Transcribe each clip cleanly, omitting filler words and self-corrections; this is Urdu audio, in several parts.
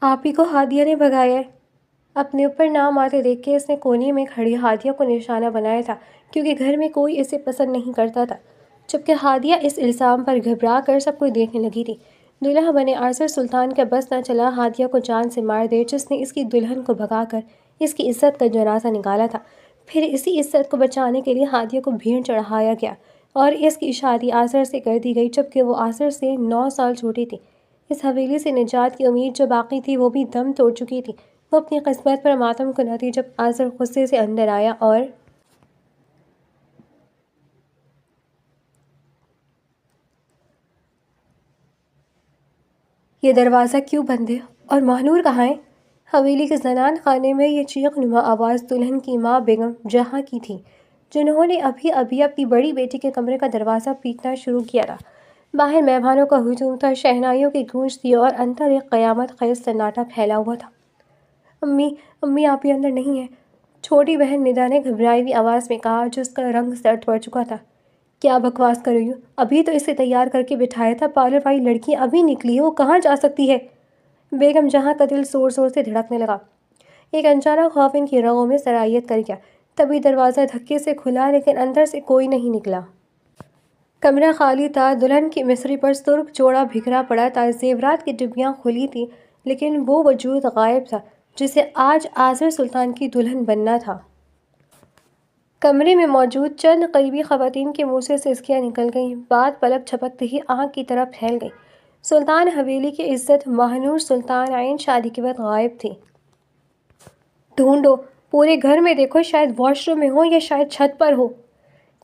آپ ہی کو ہادیہ نے بھگایا ہے۔ اپنے اوپر نام آتے دیکھ کے اس نے کونے میں کھڑی ہادیہ کو نشانہ بنایا تھا، کیونکہ گھر میں کوئی اسے پسند نہیں کرتا تھا، جبکہ ہادیہ اس الزام پر گھبرا کر سب کو دیکھنے لگی تھی۔ دولہا بنے عاصر سلطان کا بس نہ چلا ہادیہ کو جان سے مار دے، جس نے اس کی دلہن کو بھگا کر اس کی عزت کا جنازہ نکالا تھا۔ پھر اسی عزت کو بچانے کے لیے ہادیہ کو بھیڑ چڑھایا گیا اور اس کی شادی عاصر سے کر دی گئی، جبکہ وہ عاصر سے 9 سال چھوٹی تھی۔ اس حویلی سے نجات کی امید جو باقی تھی وہ بھی دم توڑ چکی تھی۔ وہ اپنی قسمت پر ماتم کنا تھی جب عاصر غصے سے اندر آیا اور یہ دروازہ کیوں بند ہے اور ماہنور کہاں ہے؟ حویلی کے زنان خانے میں یہ چیخ نما آواز دلہن کی ماں بیگم جہاں کی تھی، جنہوں نے ابھی ابھی اپنی بڑی بیٹی کے کمرے کا دروازہ پیٹنا شروع کیا تھا۔ باہر مہمانوں کا ہجوم تھا، شہنائیوں کی گونج تھی اور اندر ایک قیامت خیز سناٹا پھیلا ہوا تھا۔ امی آپ ہی اندر نہیں ہیں، چھوٹی بہن ندا نے گھبرائی ہوئی آواز میں کہا، جس کا رنگ زرد پڑ چکا تھا۔ کیا بکواس کر رہی ہو؟ ابھی تو اسے تیار کر کے بٹھایا تھا، پارلر والی لڑکی ابھی نکلی ہے، وہ کہاں جا سکتی ہے؟ بیگم جہاں کا دل زور زور سے دھڑکنے لگا۔ ایک انجانا خوف ان کی رگوں میں سرایت کر گیا۔ تبھی دروازہ دھکے سے کھلا، لیکن اندر سے کوئی نہیں نکلا۔ کمرہ خالی تھا، دلہن کی مصری پر سرخ جوڑا بکھرا پڑا تھا، زیورات کی ڈبیاں کھلی تھیں، لیکن وہ وجود غائب تھا جسے آج عاصر سلطان کی دلہن بننا تھا۔ کمرے میں موجود چند قریبی خواتین کے منہ سے سسکیاں نکل گئیں، بات پلک جھپکتے ہی آنکھ کی طرف پھیل گئی۔ سلطان حویلی کی عزت ماہنور سلطان عین شادی کے وقت غائب تھی۔ ڈھونڈو، پورے گھر میں دیکھو، شاید واش روم میں ہو یا شاید چھت پر ہو۔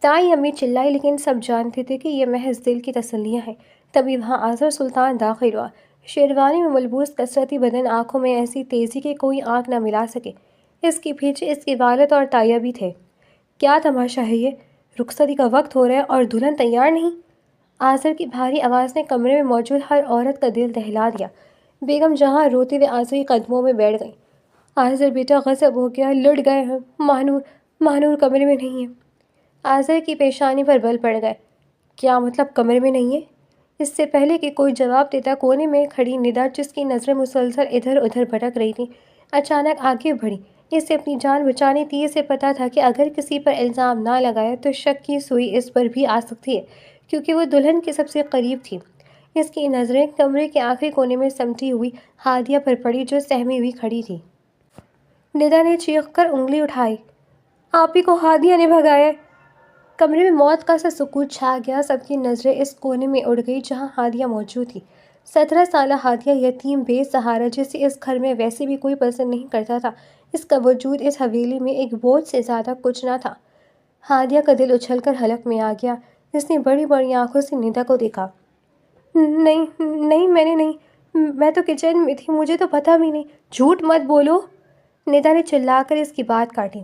تائی امی چلائی، لیکن سب جانتے تھے کہ یہ محض دل کی تسلیاں ہیں۔ تبھی وہاں عاصر سلطان داخل ہوا، شیروانی میں ملبوس، کثرتی بدن، آنکھوں میں ایسی تیزی کہ کوئی آنکھ نہ ملا سکے۔ اس کے پیچھے اس کے والد اور تایا بھی تھے۔ کیا تماشا ہے یہ؟ رخصتی کا وقت ہو رہا ہے اور دلہن تیار نہیں؟ عاصر کی بھاری آواز نے کمرے میں موجود ہر عورت کا دل دہلا دیا۔ بیگم جہاں روتے ہوئے عاصر کے قدموں میں بیٹھ گئیں۔ عاصر بیٹا غضب ہو گیا، لٹ گئے ہیں، ماہنور کمرے میں نہیں ہے۔ عاصر کی پیشانی پر بل پڑ گئے۔ کیا مطلب کمرے میں نہیں ہے؟ اس سے پہلے کہ کوئی جواب دیتا، کونے میں کھڑی ندا، جس کی نظریں مسلسل ادھر ادھر بھٹک رہی تھیں، اچانک آگے بڑھی۔ اسے اپنی جان بچانی تھی۔ اسے پتہ تھا کہ اگر کسی پر الزام نہ لگایا تو شک کی سوئی اس پر بھی آ سکتی ہے، کیونکہ وہ دلہن کے سب سے قریب تھی۔ اس کی نظریں کمرے کے آخری کونے میں سمٹی ہوئی ہادیہ پر پڑی، جو سہمی ہوئی کھڑی تھی۔ ندا نے چیخ کر انگلی اٹھائی، آپ ہی کو ہادیہ نے بھگایا ہے۔ کمرے میں موت کا سا سکوت چھا گیا۔ سب کی نظریں اس کونے میں اڑ گئی جہاں ہادیہ موجود تھی۔ 17 سالہ ہادیہ، یتیم، بے سہارا، جسے اس گھر میں ویسے بھی کوئی پسند نہیں کرتا تھا۔ اس کا وجود اس حویلی میں ایک بوجھ سے زیادہ کچھ نہ تھا۔ ہادیہ کا دل اچھل کر حلق میں آ گیا۔ اس نے بڑی بڑی آنکھوں سے ندا کو دیکھا۔ نہیں، میں نے نہیں، میں تو کچن میں تھی، مجھے تو پتہ بھی نہیں۔ جھوٹ مت بولو، ندا نے چلا کر اس کی بات کاٹی۔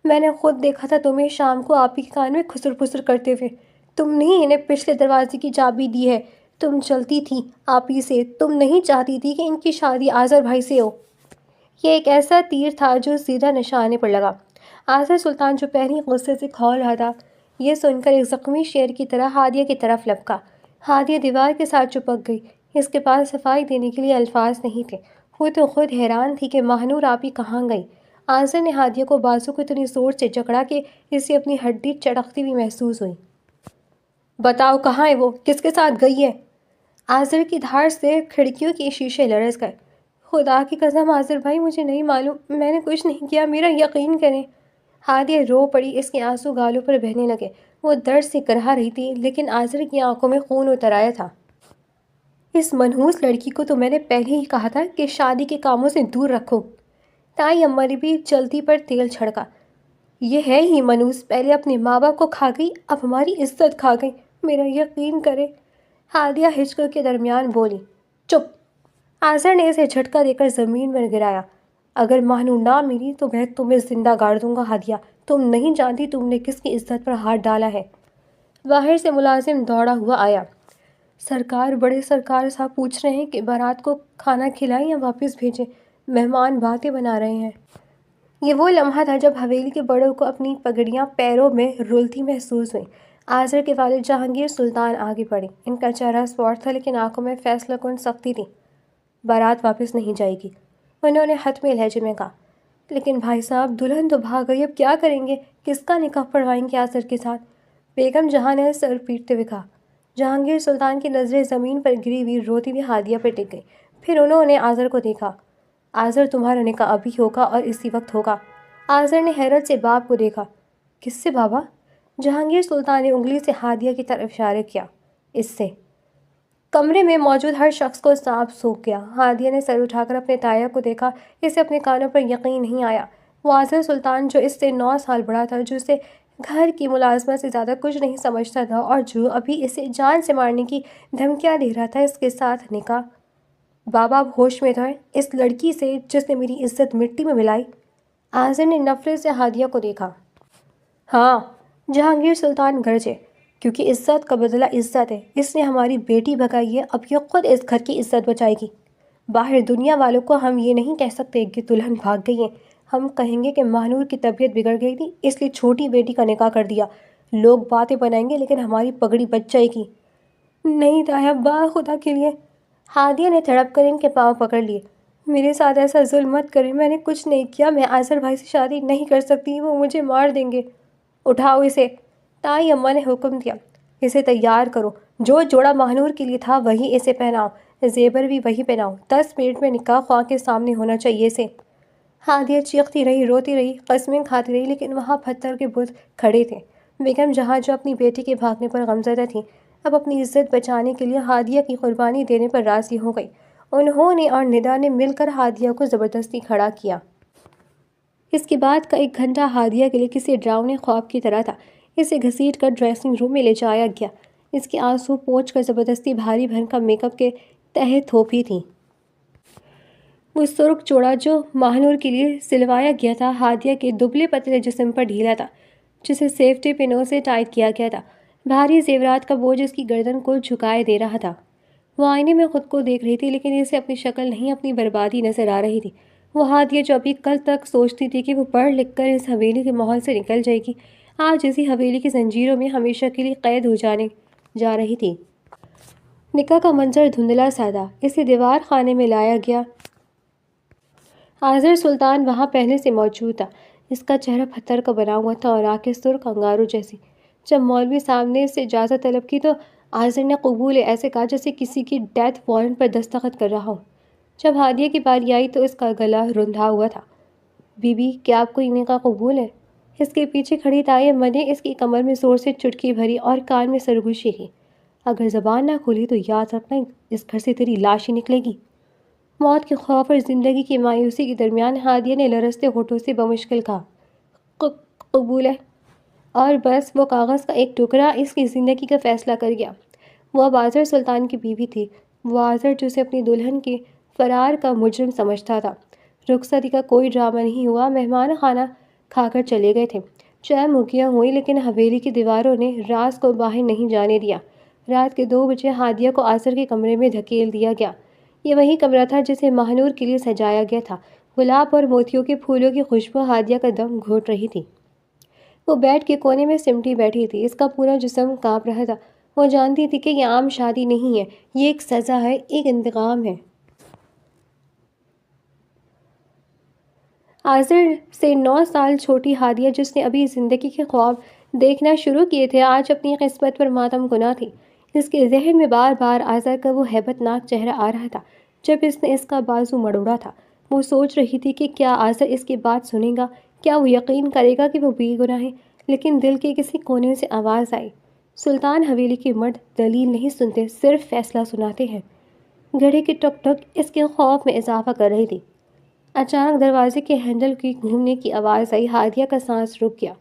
میں نے خود دیکھا تھا تمہیں شام کو آپ ہی کے کان میں خسر پھسر کرتے ہوئے۔ تم نہیں انہیں پچھلے دروازے کی چابی دی ہے، تم چلتی تھی آپ ہی سے، تم نہیں چاہتی تھی کہ ان کی شادی عاصر بھائی سے ہو۔ یہ ایک ایسا تیر تھا جو سیدھا نشانے پر لگا۔ عاصر سلطان جو پہلے غصے سے کھول رہا تھا، یہ سن کر ایک زخمی شیر کی طرح ہادیہ کی طرف لپکا۔ ہادیہ دیوار کے ساتھ چپک گئی۔ اس کے پاس صفائی دینے کے لیے الفاظ نہیں تھے۔ وہ تو خود حیران تھی کہ ماہنور آپ ہی کہاں گئی۔ عاصر نے ہادیہ کو بازو کو اتنی زور سے جکڑا کہ اسے اپنی ہڈی چڑکتی ہوئی محسوس ہوئی۔ بتاؤ کہاں ہے وہ، کس کے ساتھ گئی ہے؟ عاصر کی دھار سے کھڑکیوں کے شیشے لرز گئے۔ خدا کی قسم عاصر بھائی، مجھے نہیں معلوم، میں نے کچھ نہیں کیا، میرا یقین کریں۔ ہادیہ رو پڑی۔ اس کے آنسو گالوں پر بہنے لگے۔ وہ درد سے کرہا رہی تھی، لیکن عاصر کی آنکھوں میں خون اتر آیا تھا۔ اس منحوس لڑکی کو تو میں نے پہلے ہی کہا تھا کہ شادی کے کاموں سے دور رکھو۔ تائی اماں نے بھی چلتی پر تیل چھڑکا۔ یہ ہے ہی منحوس، پہلے اپنے ماں باپ کو کھا گئی، اب ہماری عزت کھا گئی، میرا یقین کرے۔ ہادیہ ہچکوں کے درمیان بولی۔ چپ! عاصر نے اسے جھٹکا دے کر زمین پر گرایا۔ اگر ماہنور نہ ملی تو میں تمہیں زندہ گاڑ دوں گا ہادیہ، تم نہیں جانتی تم نے کس کی عزت پر ہاتھ ڈالا ہے۔ باہر سے ملازم دوڑا ہوا آیا۔ سرکار، بڑے سرکار صاحب پوچھ رہے ہیں کہ بارات کو کھانا کھلائیں یا واپس بھیجیں، مہمان باتیں بنا رہے ہیں۔ یہ وہ لمحہ تھا جب حویلی کے بڑوں کو اپنی پگڑیاں پیروں میں رلتی محسوس ہوئیں۔ عاصر کے والد جہانگیر سلطان آگے بڑھے۔ ان کا چہرہ سوار تھا، لیکن آنکھوں میں فیصلہ کن سختی تھی۔ بارات واپس نہیں جائے گی۔ انہوں نے حتمی لہجے میں کہا۔ لیکن بھائی صاحب، دلہن تو بھاگ گئی، اب کیا کریں گے؟ کس کا نکاح پڑھوائیں گے آذر کے ساتھ؟ بیگم جہاں نے سر پیٹتے ہوئے کہا۔ جہانگیر سلطان کی نظریں زمین پر گری ہوئی روتی ہوئی ہادیہ پر ٹک گئی۔ پھر انہوں نے آذر کو دیکھا۔ آذر، تمہارا نکاح ابھی ہوگا اور اسی وقت ہوگا۔ آذر نے حیرت سے باپ کو دیکھا۔ کس سے بابا؟ جہانگیر سلطان نے انگلی سے ہادیہ کی طرف اشارہ کیا۔ اس سے۔ کمرے میں موجود ہر شخص کو سانپ سونکھ گیا۔ ہادیہ نے سر اٹھا کر اپنے تایا کو دیکھا۔ اسے اپنے کانوں پر یقین نہیں آیا۔ وہ آذر سلطان، جو اس سے 9 سال بڑا تھا، جو اسے گھر کی ملازمت سے زیادہ کچھ نہیں سمجھتا تھا اور جو ابھی اسے جان سے مارنے کی دھمکیاں دے رہا تھا، اس کے ساتھ نکاح۔ بابا، آپ ہوش میں تو ہیں؟ اس لڑکی سے جس نے میری عزت مٹی میں ملائی۔ آذر نے نفرت سے ہادیہ کو دیکھا۔ ہاں، جہانگیر سلطان گرجے، کیونکہ عزت کا بدلہ عزت ہے۔ اس نے ہماری بیٹی بھگائی ہے، اب یہ خود اس گھر کی عزت بچائے گی۔ باہر دنیا والوں کو ہم یہ نہیں کہہ سکتے کہ دلہن بھاگ گئی ہے، ہم کہیں گے کہ ماہنور کی طبیعت بگڑ گئی تھی، اس لیے چھوٹی بیٹی کا نکاح کر دیا۔ لوگ باتیں بنائیں گے لیکن ہماری پگڑی بچ جائے گی۔ نہیں تایا، با خدا کے لیے۔ ہادیہ نے تڑپ کر ان کے پاؤں پکڑ لیے۔ میرے ساتھ ایسا ظلم مت کریں، میں نے کچھ نہیں کیا، میں آذر بھائی سے شادی نہیں کر سکتی، وہ مجھے مار دیں گے۔ اٹھاؤ اسے، تائی اماں نے حکم دیا۔ اسے تیار کرو، جو جوڑا ماہنور کے لیے تھا وہی اسے پہناؤ، زیور بھی وہی پہناؤ، 10 منٹ میں نکاح خواہ کے سامنے ہونا چاہیے اسے۔ ہادیہ چیختی رہی، روتی رہی، قسمیں کھاتی رہی، لیکن وہاں پتھر کے بت کھڑے تھے۔ بیگم جہاں، جو اپنی بیٹی کے بھاگنے پر غمزدہ تھی، اب اپنی عزت بچانے کے لیے ہادیہ کی قربانی دینے پر راضی ہو گئی۔ انہوں نے اور ندا نے مل کر ہادیہ کو زبردستی کھڑا کیا۔ اس کے بعد کا 1 گھنٹہ ہادیہ کے لیے کسی ڈراؤنے خواب کی طرح تھا۔ اسے گھسیٹ کر ڈریسنگ روم میں لے جایا گیا۔ اس کے آنسو پوچھ کر زبردستی بھاری بھرکم میک اپ کے تہہ تھوپی تھی۔ وہ سرخ جوڑا جو ماہنور کے لیے سلوایا گیا تھا، ہادیہ کے دبلے پتلے جسم پر ڈھیلا تھا، جسے سیفٹی پنوں سے ٹائٹ کیا گیا تھا۔ بھاری زیورات کا بوجھ اس کی گردن کو جھکائے دے رہا تھا۔ وہ آئینے میں خود کو دیکھ رہی تھی، لیکن اسے اپنی شکل نہیں، اپنی بربادی نظر آ رہی تھی۔ وہ ہادیہ جو ابھی کل تک سوچتی تھی کہ وہ پڑھ لکھ کر اس حویلی کے ماحول سے نکل جائے گی، آج اسی حویلی کی زنجیروں میں ہمیشہ کے لیے قید ہو جانے جا رہی تھی۔ نکاح کا منظر دھندلا سا تھا۔ اسے دیوار خانے میں لایا گیا۔ آذر سلطان وہاں پہلے سے موجود تھا۔ اس کا چہرہ پتھر کا بنا ہوا تھا اور آنکھیں سرخ انگاروں جیسی۔ جب مولوی صاحب نے اس سے اجازت طلب کی تو آذر نے قبول ایسے کہا جیسے کسی کی ڈیتھ وارنٹ پر دستخط کر رہا ہو۔ جب ہادیہ کی باری آئی تو اس کا گلا رندھا ہوا تھا۔ بی بی، کیا آپ کو یہ نکاح قبول ہے؟ اس کے پیچھے کھڑی تائی اماں نے اس کی کمر میں زور سے چٹکی بھری اور کان میں سرگوشی کی۔ اگر زبان نہ کھولی تو یاد رکھنا، اس گھر سے تیری لاش ہی نکلے گی۔ موت کے خوف اور زندگی کی مایوسی کے درمیان ہادیہ نے لرزتے ہونٹوں سے بمشکل کہا، قبول ہے۔ اور بس وہ کاغذ کا ایک ٹکڑا اس کی زندگی کا فیصلہ کر گیا۔ وہ اب آذر سلطان کی بیوی تھی، وہ آذر جو اسے اپنی دلہن کے فرار کا مجرم سمجھتا تھا۔ رخصتی کا کوئی ڈرامہ نہیں ہوا، مہمان خانہ کھا کر چلے گئے تھے۔ چائے مکھیاں ہوئی، لیکن حویلی کی دیواروں نے راز کو باہر نہیں جانے دیا۔ رات کے 2 بجے ہادیہ کو آذر کے کمرے میں دھکیل دیا گیا۔ یہ وہی کمرہ تھا جسے ماہنور کے لیے سجایا گیا تھا۔ گلاب اور موتیوں کے پھولوں کی خوشبو ہادیہ کا دم گھوٹ رہی تھی۔ وہ بیڈ کے کونے میں سمٹی بیٹھی تھی، اس کا پورا جسم کانپ رہا تھا۔ وہ جانتی تھی کہ یہ عام شادی نہیں ہے، یہ ایک سزا ہے، ایک انتقام ہے۔ آذر سے 9 سال چھوٹی ہادیہ، جس نے ابھی زندگی کے خواب دیکھنا شروع کیے تھے، آج اپنی قسمت پر ماتم گناہ تھی۔ اس کے ذہن میں بار بار آذر کا وہ ہیبت ناک چہرہ آ رہا تھا جب اس نے اس کا بازو مروڑا تھا۔ وہ سوچ رہی تھی کہ کیا آذر اس کی بات سنے گا، کیا وہ یقین کرے گا کہ وہ بے گناہ ہے؟ لیکن دل کے کسی کونے سے آواز آئی، سلطان حویلی کے مرد دلیل نہیں سنتے، صرف فیصلہ سناتے ہیں۔ گھڑی کی ٹک ٹک اس کے خوف میں اضافہ کر رہی تھی۔ اچانک دروازے کے ہینڈل کی گھومنے کی آواز آئی۔ ہادیہ کا سانس رک گیا۔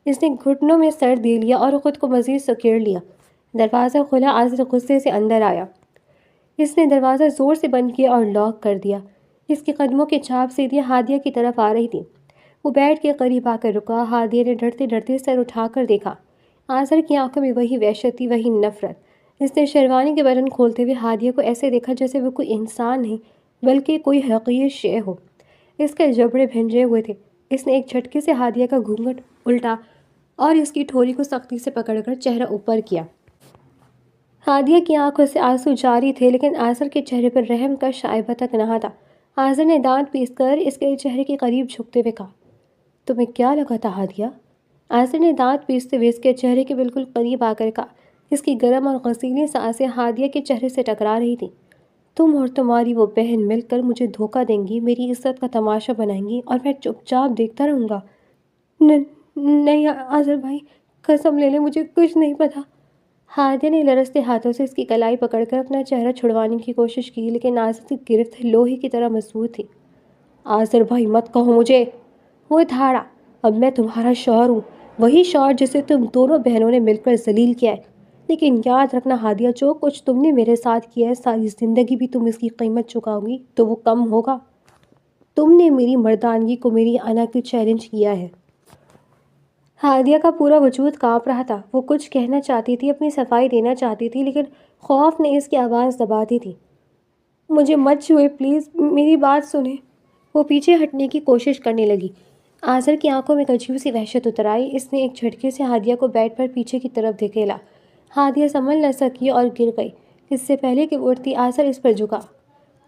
اس نے گھٹنوں میں سر دے لیا اور خود کو مزید سکیڑ لیا۔ دروازہ کھلا، آذر غصے سے اندر آیا۔ اس نے دروازہ زور سے بند کیا اور لاک کر دیا۔ اس کے قدموں کی چھاپ سیدھی ہادیہ کی طرف آ رہی تھی۔ وہ بیڈ کے قریب آ کر رکا۔ ہادیہ نے ڈرتے ڈرتے سر اٹھا کر دیکھا۔ آذر کی آنکھوں میں وہی وحشت تھی، وہی نفرت۔ اس نے شیروانی کے بٹن کھولتے ہوئے ہادیہ کو ایسے دیکھا جیسے وہ کوئی انسان نہیں بلکہ کوئی حقیر شے ہو۔ اس کے جبڑے بھنجے ہوئے تھے۔ اس نے ایک جھٹکے سے ہادیہ کا گھونگھٹ الٹا اور اس کی ٹھوری کو سختی سے پکڑ کر چہرہ اوپر کیا۔ ہادیہ کی آنکھوں سے آنسو جاری تھے، لیکن آذر کے چہرے پر رحم کا شائبہ تک نہ تھا۔ آذر نے دانت پیس کر اس کے چہرے کے قریب جھکتے ہوئے کہا، تمہیں کیا لگا تھا ہادیہ؟ آذر نے دانت پیستے ہوئے اس کے چہرے کے بالکل قریب آ کر کہا۔ اس کی گرم اور غسیلی سانسیں ہادیہ کے چہرے سے ٹکرا رہی تھیں۔ تم اور تمہاری وہ بہن مل کر مجھے دھوکہ دیں گی، میری عزت کا تماشا بنائیں گی اور میں چپ چاپ دیکھتا رہوں گا۔ نہیں آذر بھائی، قسم لے لے، مجھے کچھ نہیں پتا۔ ہادیہ نے لرزتے ہاتھوں سے اس کی کلائی پکڑ کر اپنا چہرہ چھڑوانے کی کوشش کی، لیکن آذر کی گرفت لوہے کی طرح مضبوط تھی۔ آذر بھائی مت کہو مجھے، وہ دھاڑا، اب میں تمہارا شوہر ہوں، وہی شوہر جسے تم دونوں بہنوں نے مل کر ذلیل کیا ہے۔ لیکن یاد رکھنا ہادیہ، جو کچھ تم نے میرے ساتھ کیا ہے، ساری زندگی بھی تم اس کی قیمت چکاؤ گی تو وہ کم ہوگا۔ تم نے میری مردانگی کو میری انا کی چیلنج کیا ہے۔ ہادیہ کا پورا وجود کانپ رہا تھا۔ وہ کچھ کہنا چاہتی تھی، اپنی صفائی دینا چاہتی تھی، لیکن خوف نے اس کی آواز دبا دی تھی۔ مجھے مت چھوئے پلیز، میری بات سنیں۔ وہ پیچھے ہٹنے کی کوشش کرنے لگی۔ آذر کی آنکھوں میں ایک عجیب سی وحشت اتر آئی۔ اس نے ایک جھٹکے سے ہادیہ کو بیڈ پر پیچھے کی طرف دھکیلا۔ ہادیہ سنبھل نہ سکی اور گر گئی۔ اس سے پہلے کہ وہ اٹھتی، آذر اس پر جھکا۔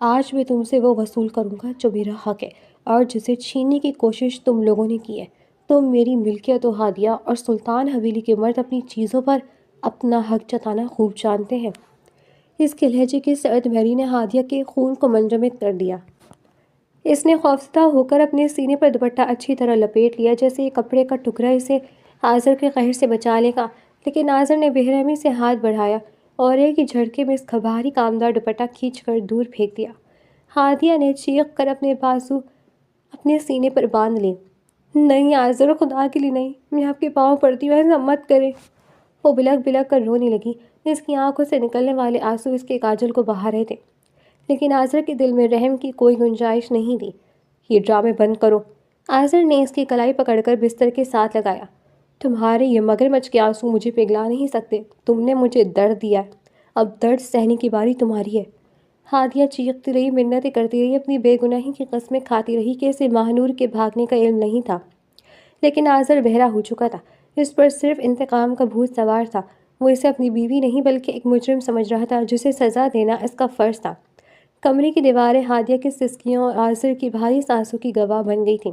آج میں تم سے وہ وصول کروں گا جو میرا حق ہے اور جسے چھیننے کی کوشش تم لوگوں نے کی ہے۔ تم میری ملکیت ہو ہادیہ، اور سلطان حویلی کے مرد اپنی چیزوں پر اپنا حق جتانا خوب جانتے ہیں۔ اس کے لہجے کی سرد مہری نے ہادیہ کے خون کو منجمد کر دیا۔ اس نے خوفزدہ ہو کر اپنے سینے پر دوپٹہ اچھی طرح لپیٹ لیا، جیسے یہ کپڑے کا ٹکڑا اسے آذر کے قہر سے بچا لے گا، لیکن آذر نے بے رحمی سے ہاتھ بڑھایا اور ایک ہی جھٹکے میں اس بھاری کامدار دوپٹہ کھینچ کر دور پھینک دیا۔ ہادیہ نے چیخ کر اپنے بازو اپنے سینے پر باندھ لی۔ نہیں آذر، خدا کے لیے نہیں، میں آپ کے پاؤں پڑتی ہوں، ایسا مت کریں۔ وہ بلک بلک کر رونے لگی۔ اس کی آنکھوں سے نکلنے والے آنسو اس کے کاجل کو بہا رہے تھے، لیکن آذر کے دل میں رحم کی کوئی گنجائش نہیں تھی۔ یہ ڈرامے بند کرو۔ آذر نے اس کی کلائی پکڑ کر بستر کے ساتھ لگایا۔ تمہارے یہ مگرمچھ کے آنسو مجھے پگھلا نہیں سکتے۔ تم نے مجھے درد دیا، اب درد سہنے کی باری تمہاری ہے۔ ہادیہ چیختی رہی، منتیں کرتی رہی، اپنی بے گناہی کی قسمیں کھاتی رہی کہ اسے ماہنور کے بھاگنے کا علم نہیں تھا، لیکن آذر بہرا ہو چکا تھا۔ اس پر صرف انتقام کا بھوت سوار تھا۔ وہ اسے اپنی بیوی نہیں بلکہ ایک مجرم سمجھ رہا تھا، جسے سزا دینا اس کا فرض تھا۔ کمرے کی دیواریں ہادیہ کی سسکیوں اور آذر کی بھاری سانسوں کی گواہ بن گئی تھیں۔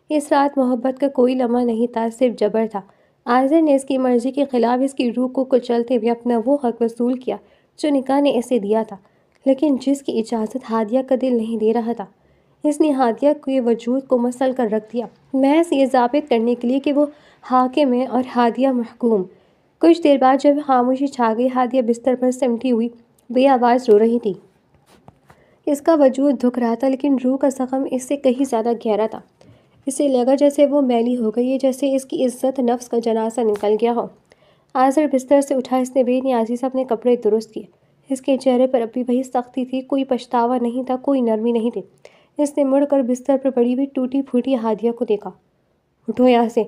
اس رات محبت کا کوئی لمحہ نہیں تھا، صرف جبر تھا۔ آذر نے اس کی مرضی کے خلاف اس کی روح کو کچلتے ہوئے اپنا وہ حق وصول کیا جو نکاح نے اسے دیا تھا، لیکن جس کی اجازت ہادیہ کا دل نہیں دے رہا تھا۔ اس نے ہادیہ کے وجود کو مسل کر رکھ دیا، محض یہ ثابت کرنے کے لیے کہ وہ حاکم ہے اور ہادیہ محکوم۔ کچھ دیر بعد جب خاموشی چھا گئی، ہادیہ بستر پر سمٹی ہوئی بے آواز رو رہی تھی۔ اس کا وجود دکھ رہا تھا، لیکن روح کا زخم اس سے کہیں زیادہ گہرا تھا۔ اسے لگا جیسے وہ میلی ہو گئی ہے، جیسے اس کی عزت نفس کا جنازہ نکل گیا ہو۔ آذر بستر سے اٹھا، اس نے بے نیازی سے اپنے کپڑے درست کیے۔ اس کے چہرے پر اب بھی وہی سختی تھی، کوئی پچھتاوا نہیں تھا، کوئی نرمی نہیں تھی۔ اس نے مڑ کر بستر پر پڑی ہوئی ٹوٹی پھوٹی ہادیہ کو دیکھا۔ اٹھو یہاں سے،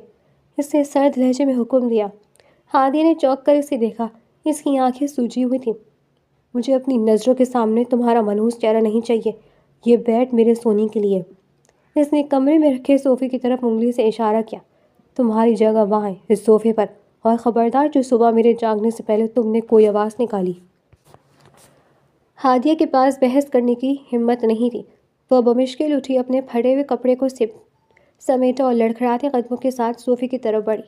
اس نے سرد لہجے میں حکم دیا۔ ہادیہ نے چونک کر اسے دیکھا۔ اس کی آنکھیں سوجی ہوئی تھیں۔ مجھے اپنی نظروں کے سامنے تمہارا منحوس چہرہ نہیں چاہیے، یہ بیڈ میرے سونے کے لیے۔ اس نے کمرے میں رکھے صوفے کی طرف انگلی سے اشارہ کیا۔ تمہاری جگہ وہاں ہے، اس صوفے پر، اور خبردار جو صبح میرے جاگنے سے پہلے تم نے کوئی آواز نکالی۔ ہادیہ کے پاس بحث کرنے کی ہمت نہیں تھی۔ وہ بمشکل اٹھی، اپنے پھٹے ہوئے کپڑے کو سمیٹا اور لڑکھڑاتے قدموں کے ساتھ صوفے کی طرف بڑھی۔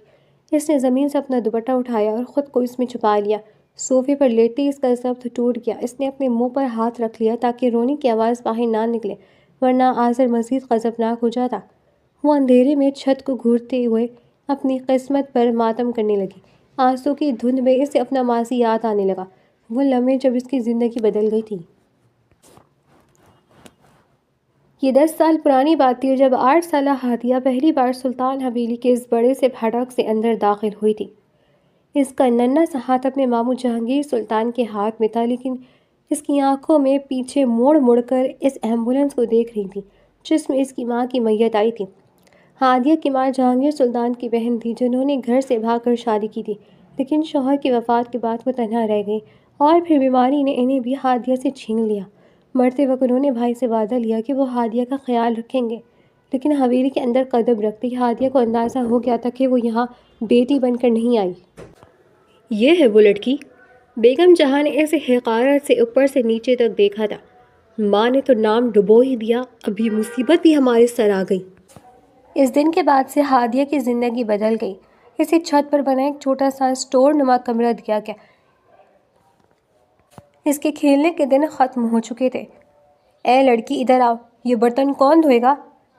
اس نے زمین سے اپنا دوپٹہ اٹھایا اور خود کو اس میں چھپا لیا۔ صوفے پر لیٹی اس کا ضبط ٹوٹ گیا۔ اس نے اپنے منہ پر ہاتھ رکھ لیا تاکہ رونے کی آواز باہر نہ نکلے، ورنہ آذر مزید غضبناک ہو جاتا۔ وہ اندھیرے میں چھت کو گھورتے ہوئے اپنی قسمت پر ماتم کرنے لگی۔ آنسوں کی دھند میں اسے اپنا ماضی یاد آنے لگا، وہ لمحے جب اس کی زندگی بدل گئی تھی۔ یہ 10 سال پرانی بات تھی جب 8 سالہ ہادیہ پہلی بار سلطان حویلی کے اس بڑے سے پھٹک سے اندر داخل ہوئی تھی۔ اس کا ننھا سا ہاتھ اپنے ماموں جہانگیر سلطان کے ہاتھ میں تھا، لیکن اس کی آنکھوں میں پیچھے موڑ موڑ کر اس ایمبولینس کو دیکھ رہی تھی جس میں اس کی ماں کی میت آئی تھی۔ ہادیہ کی ماں جہانگیر سلطان کی بہن تھی، جنہوں نے گھر سے بھاگ کر شادی کی تھی، لیکن شوہر کی وفات کے بعد وہ تنہا رہ گئی، اور پھر بیماری نے انہیں بھی ہادیہ سے چھین لیا۔ مرتے وقت انہوں نے بھائی سے وعدہ لیا کہ وہ ہادیہ کا خیال رکھیں گے، لیکن حویلی کے اندر قدم رکھتے ہی ہادیہ کو اندازہ ہو گیا تھا کہ وہ یہاں بیٹی بن کر نہیں آئی۔ یہ ہے وہ لڑکی، بیگم جہاں نے اسے حقارت سے اوپر سے نیچے تک دیکھا تھا۔ ماں نے تو نام ڈبو ہی دیا، ابھی مصیبت بھی ہمارے سر آ گئی۔ اس دن کے بعد سے ہادیہ کی زندگی بدل گئی۔ اسے چھت پر بنا ایک چھوٹا سا اسٹور نما کمرہ دیا گیا۔ اس کے کھیلنے کے دن ختم ہو چکے تھے۔ اے لڑکی ادھر آؤ، یہ برتن کون دھوئے گا؟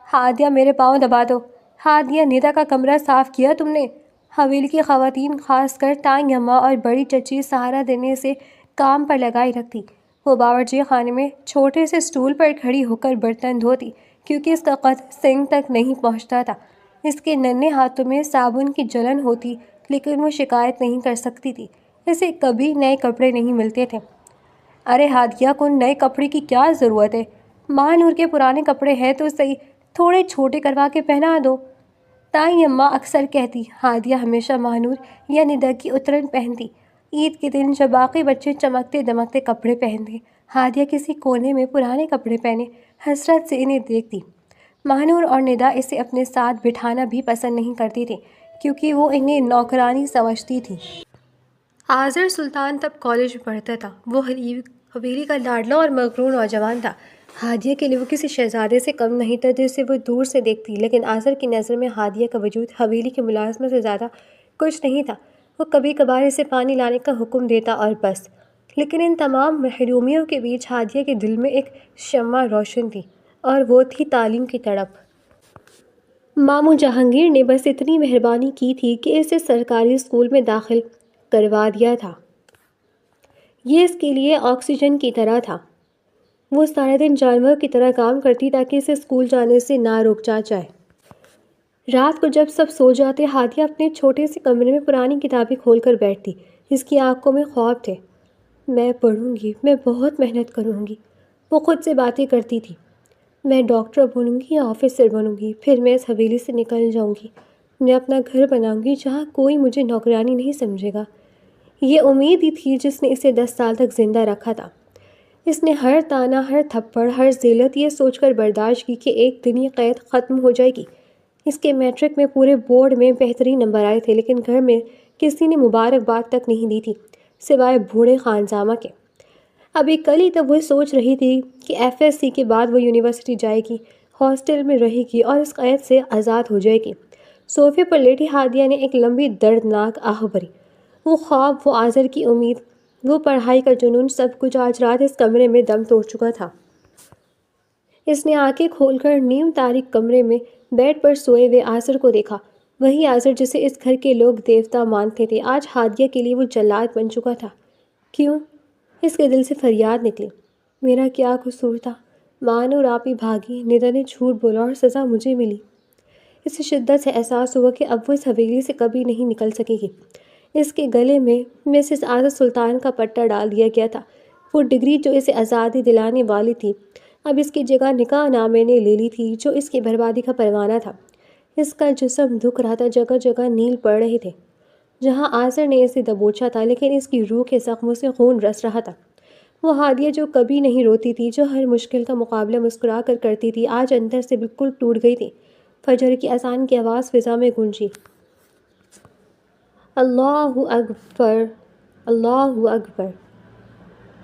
ہادیہ میرے پاؤں دبا دو۔ ہادیہ ندا کا کمرہ صاف کیا تم نے؟ حویلی کی خواتین خاص کر تائیں اماں اور بڑی چچی سہارا دینے سے کام پر لگائی رکھتی۔ وہ باورچی خانے میں چھوٹے سے اسٹول پر کھڑی ہو کر برتن دھوتی کیونکہ اس کا قد سنک تک نہیں پہنچتا تھا۔ اس کے ننھے ہاتھوں میں صابن کی جلن ہوتی لیکن وہ شکایت نہیں کر سکتی تھی۔ اسے کبھی نئے کپڑے نہیں ملتے تھے۔ ارے ہادیہ کو نئے کپڑے کی کیا ضرورت ہے؟ ماں نور کے پرانے کپڑے ہیں تو صحیح، تھوڑے چھوٹے کروا کے پہنا دو۔ تائیں اماں اکثر کہتی۔ ہادیہ ہمیشہ ماں نور یا ندا کی اترن پہنتی۔ عید کے دن جب باقی بچے چمکتے دمکتے کپڑے پہنتے، ہادیہ کسی کونے میں پرانے کپڑے پہنے حسرت سے انہیں دیکھتی۔ ماں نور اور ندا اسے اپنے ساتھ بٹھانا بھی پسند نہیں کرتی تھی کیونکہ وہ انہیں نوکرانی سمجھتی تھی۔ آذر سلطان تب کالج میں پڑھتا تھا۔ وہ حویلی کا لاڈلا اور مغرور نوجوان تھا۔ ہادیہ کے لیے وہ کسی شہزادے سے کم نہیں تھا جسے وہ دور سے دیکھتی، لیکن آذر کی نظر میں ہادیہ کا وجود حویلی کے ملازموں سے زیادہ کچھ نہیں تھا۔ وہ کبھی کبھار اسے پانی لانے کا حکم دیتا اور بس، لیکن ان تمام محرومیوں کے بیچ ہادیہ کے دل میں ایک شمع روشن تھی اور وہ تھی تعلیم کی تڑپ۔ ماموں جہانگیر نے بس اتنی مہربانی کی تھی کہ اسے سرکاری اسکول میں داخل کروا دیا تھا۔ یہ اس کے لیے آکسیجن کی طرح تھا۔ وہ سارے دن جانور کی طرح کام کرتی تاکہ اسے اسکول جانے سے نہ روکا جائے۔ رات کو جب سب سو جاتے، ہادیہ اپنے چھوٹے سے کمرے میں پرانی کتابیں کھول کر بیٹھتی۔ اس کی آنکھوں میں خواب تھے۔ میں پڑھوں گی، میں بہت محنت کروں گی، وہ خود سے باتیں کرتی تھی۔ میں ڈاکٹر بنوں گی یا آفیسر بنوں گی، پھر میں اس حویلی سے نکل جاؤں گی، میں اپنا گھر بناؤں گی جہاں کوئی مجھے نوکرانی نہیں سمجھے گا۔ یہ امید ہی تھی جس نے اسے 10 سال تک زندہ رکھا تھا۔ اس نے ہر طعنہ، ہر تھپڑ، ہر ذلت یہ سوچ کر برداشت کی کہ ایک دن یہ قید ختم ہو جائے گی۔ اس کے میٹرک میں پورے بورڈ میں بہترین نمبر آئے تھے، لیکن گھر میں کسی نے مبارکباد تک نہیں دی تھی سوائے بوڑھے خانزامہ کے۔ ابھی کل ہی تب وہ سوچ رہی تھی کہ FSC کے بعد وہ یونیورسٹی جائے گی، ہاسٹل میں رہے گی اور اس قید سے آزاد ہو جائے گی۔ صوفے پر لیٹی ہادیہ نے ایک لمبی دردناک آہ بھری۔ وہ خواب، وہ آذر کی امید، وہ پڑھائی کا جنون، سب کچھ آج رات اس کمرے میں دم توڑ چکا تھا۔ اس نے آنکھیں کھول کر نیم تاریک کمرے میں بیڈ پر سوئے ہوئے آذر کو دیکھا۔ وہی آذر جسے اس گھر کے لوگ دیوتا مانتے تھے، آج ہادیہ کے لیے وہ جلاد بن چکا تھا۔ کیوں؟ اس کے دل سے فریاد نکلی۔ میرا کیا قصور تھا؟ ماں نور آپ ہی بھاگی، ندا نے جھوٹ بولا اور سزا مجھے ملی۔ اسے شدت سے احساس ہوا کہ اب وہ اس حویلی سے کبھی نہیں نکل سکے گی۔ اس کے گلے میں مسز آذر سلطان کا پٹا ڈال دیا گیا تھا۔ وہ ڈگری جو اسے آزادی دلانے والی تھی، اب اس کی جگہ نکاح نامے نے لے لی تھی جو اس کی بربادی کا پروانہ تھا۔ اس کا جسم دکھ رہا تھا، جگہ جگہ نیل پڑ رہے تھے۔ جہاں آذر نے اسے دبوچا تھا، لیکن اس کی روح کے زخموں سے خون رس رہا تھا۔ وہ ہادیہ جو کبھی نہیں روتی تھی، جو ہر مشکل کا مقابلہ مسکرا کر کرتی تھی، آج اندر سے بالکل ٹوٹ گئی تھی۔ فجر کی اذان کی آواز فضا میں گونجی۔ اللہ اکبر، اللہ اکبر۔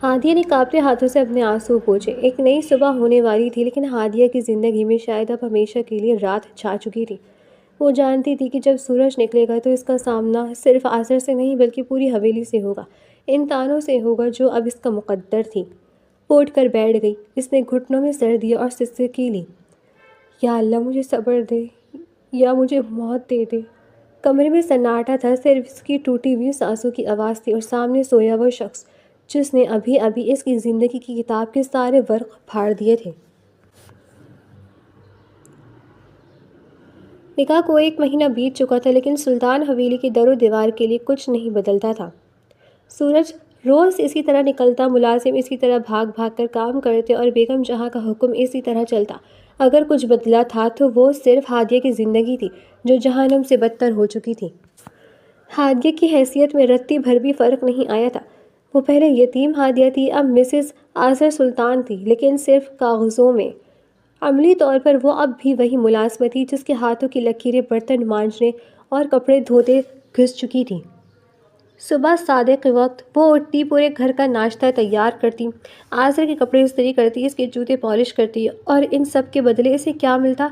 ہادیہ نے کانپتے ہاتھوں سے اپنے آنسو پوچھے۔ ایک نئی صبح ہونے والی تھی، لیکن ہادیہ کی زندگی میں شاید اب ہمیشہ کے لیے رات چھا چکی تھی۔ وہ جانتی تھی کہ جب سورج نکلے گا تو اس کا سامنا صرف آذر سے نہیں بلکہ پوری حویلی سے ہوگا، ان تانوں سے ہوگا جو اب اس کا مقدر تھی۔ وہ اٹھ کر بیٹھ گئی۔ اس نے گھٹنوں میں سر دیا اور سسکی لی۔ یا اللہ مجھے صبر دے یا مجھے موت دے دے۔ کمرے میں سناٹا تھا، صرف اس کی ٹوٹی ہوئی سانسوں کی آواز تھی اور سامنے سویا وہ شخص جس نے ابھی ابھی اس کی زندگی کی کتاب کے سارے ورق پھاڑ دیے تھے۔ نکاح کو 1 مہینہ بیت چکا تھا، لیکن سلطان حویلی کی در و دیوار کے لیے کچھ نہیں بدلتا تھا۔ سورج روز اسی طرح نکلتا، ملازم اسی طرح بھاگ بھاگ کر کام کرتے اور بیگم جہاں کا حکم اسی طرح چلتا۔ اگر کچھ بدلا تھا تو وہ صرف ہادیہ کی زندگی تھی جو جہنم سے بدتر ہو چکی تھی۔ ہادیہ کی حیثیت میں رتی بھر بھی فرق نہیں آیا تھا۔ وہ پہلے یتیم ہادیہ تھی، اب مسز آذر سلطان تھی، لیکن صرف کاغذوں میں۔ عملی طور پر وہ اب بھی وہی ملازمہ تھی جس کے ہاتھوں کی لکیریں برتن مانجنے اور کپڑے دھوتے گھس چکی تھیں۔ صبح صادق کے وقت وہ اٹھتی، پورے گھر کا ناشتہ تیار کرتی، آذر کے کپڑے استری کرتی، اس کے جوتے پالش کرتی، اور ان سب کے بدلے اسے کیا ملتا؟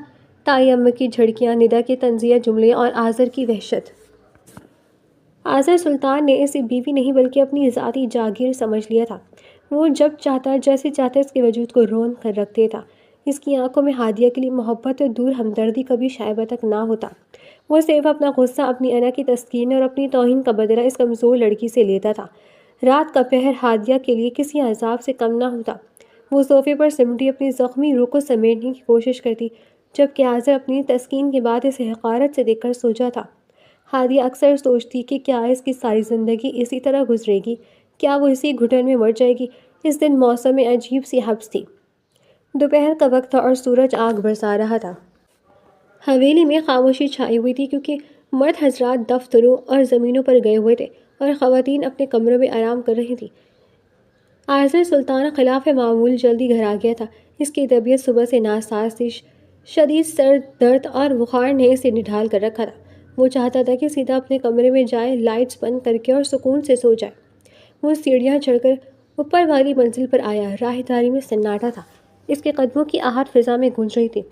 تائی اماں کی جھڑکیاں، ندا کے طنزیہ جملے اور آذر کی وحشت۔ آذر سلطان نے اسے بیوی نہیں بلکہ اپنی ذاتی جاگیر سمجھ لیا تھا۔ وہ جب چاہتا جیسے چاہتا اس کے وجود کو رون کر رکھ دیتا۔ اس کی آنکھوں میں ہادیہ کے لیے محبت اور دور ہمدردی کبھی شائبہ تک نہ ہوتا۔ وہ صرف اپنا غصہ، اپنی انا کی تسکین اور اپنی توہین کا بدلہ اس کمزور لڑکی سے لیتا تھا۔ رات کا پہر ہادیہ کے لیے کسی عذاب سے کم نہ ہوتا۔ وہ صوفے پر سمٹی اپنی زخمی روح کو سمیٹنے کی کوشش کرتی، جبکہ آذر اپنی تسکین کے بعد اسے حقارت سے دیکھ کر سو جاتا۔ ہادیہ اکثر سوچتی کہ کیا اس کی ساری زندگی اسی طرح گزرے گی؟ کیا وہ اسی گھٹن میں مر جائے گی؟ اس دن موسم میں عجیب سی حبس تھی۔ دوپہر کا وقت تھا اور سورج آگ برسا رہا تھا۔ حویلی میں خاموشی چھائی ہوئی تھی کیونکہ مرد حضرات دفتروں اور زمینوں پر گئے ہوئے تھے اور خواتین اپنے کمروں میں آرام کر رہی تھیں۔ آذر سلطان خلاف معمول جلدی گھر آ گیا تھا۔ اس کی طبیعت صبح سے ناساز تھی۔ شدید سر درد اور بخار نے اسے نڈھال کر رکھا تھا۔ وہ چاہتا تھا کہ سیدھا اپنے کمرے میں جائے، لائٹس بند کر کے اور سکون سے سو جائے۔ وہ سیڑھیاں چڑھ کر اوپر والی منزل پر آیا۔ راہداری میں سناٹا تھا۔ اس کے قدموں کی آہٹ فضا میں گونج رہی تھی۔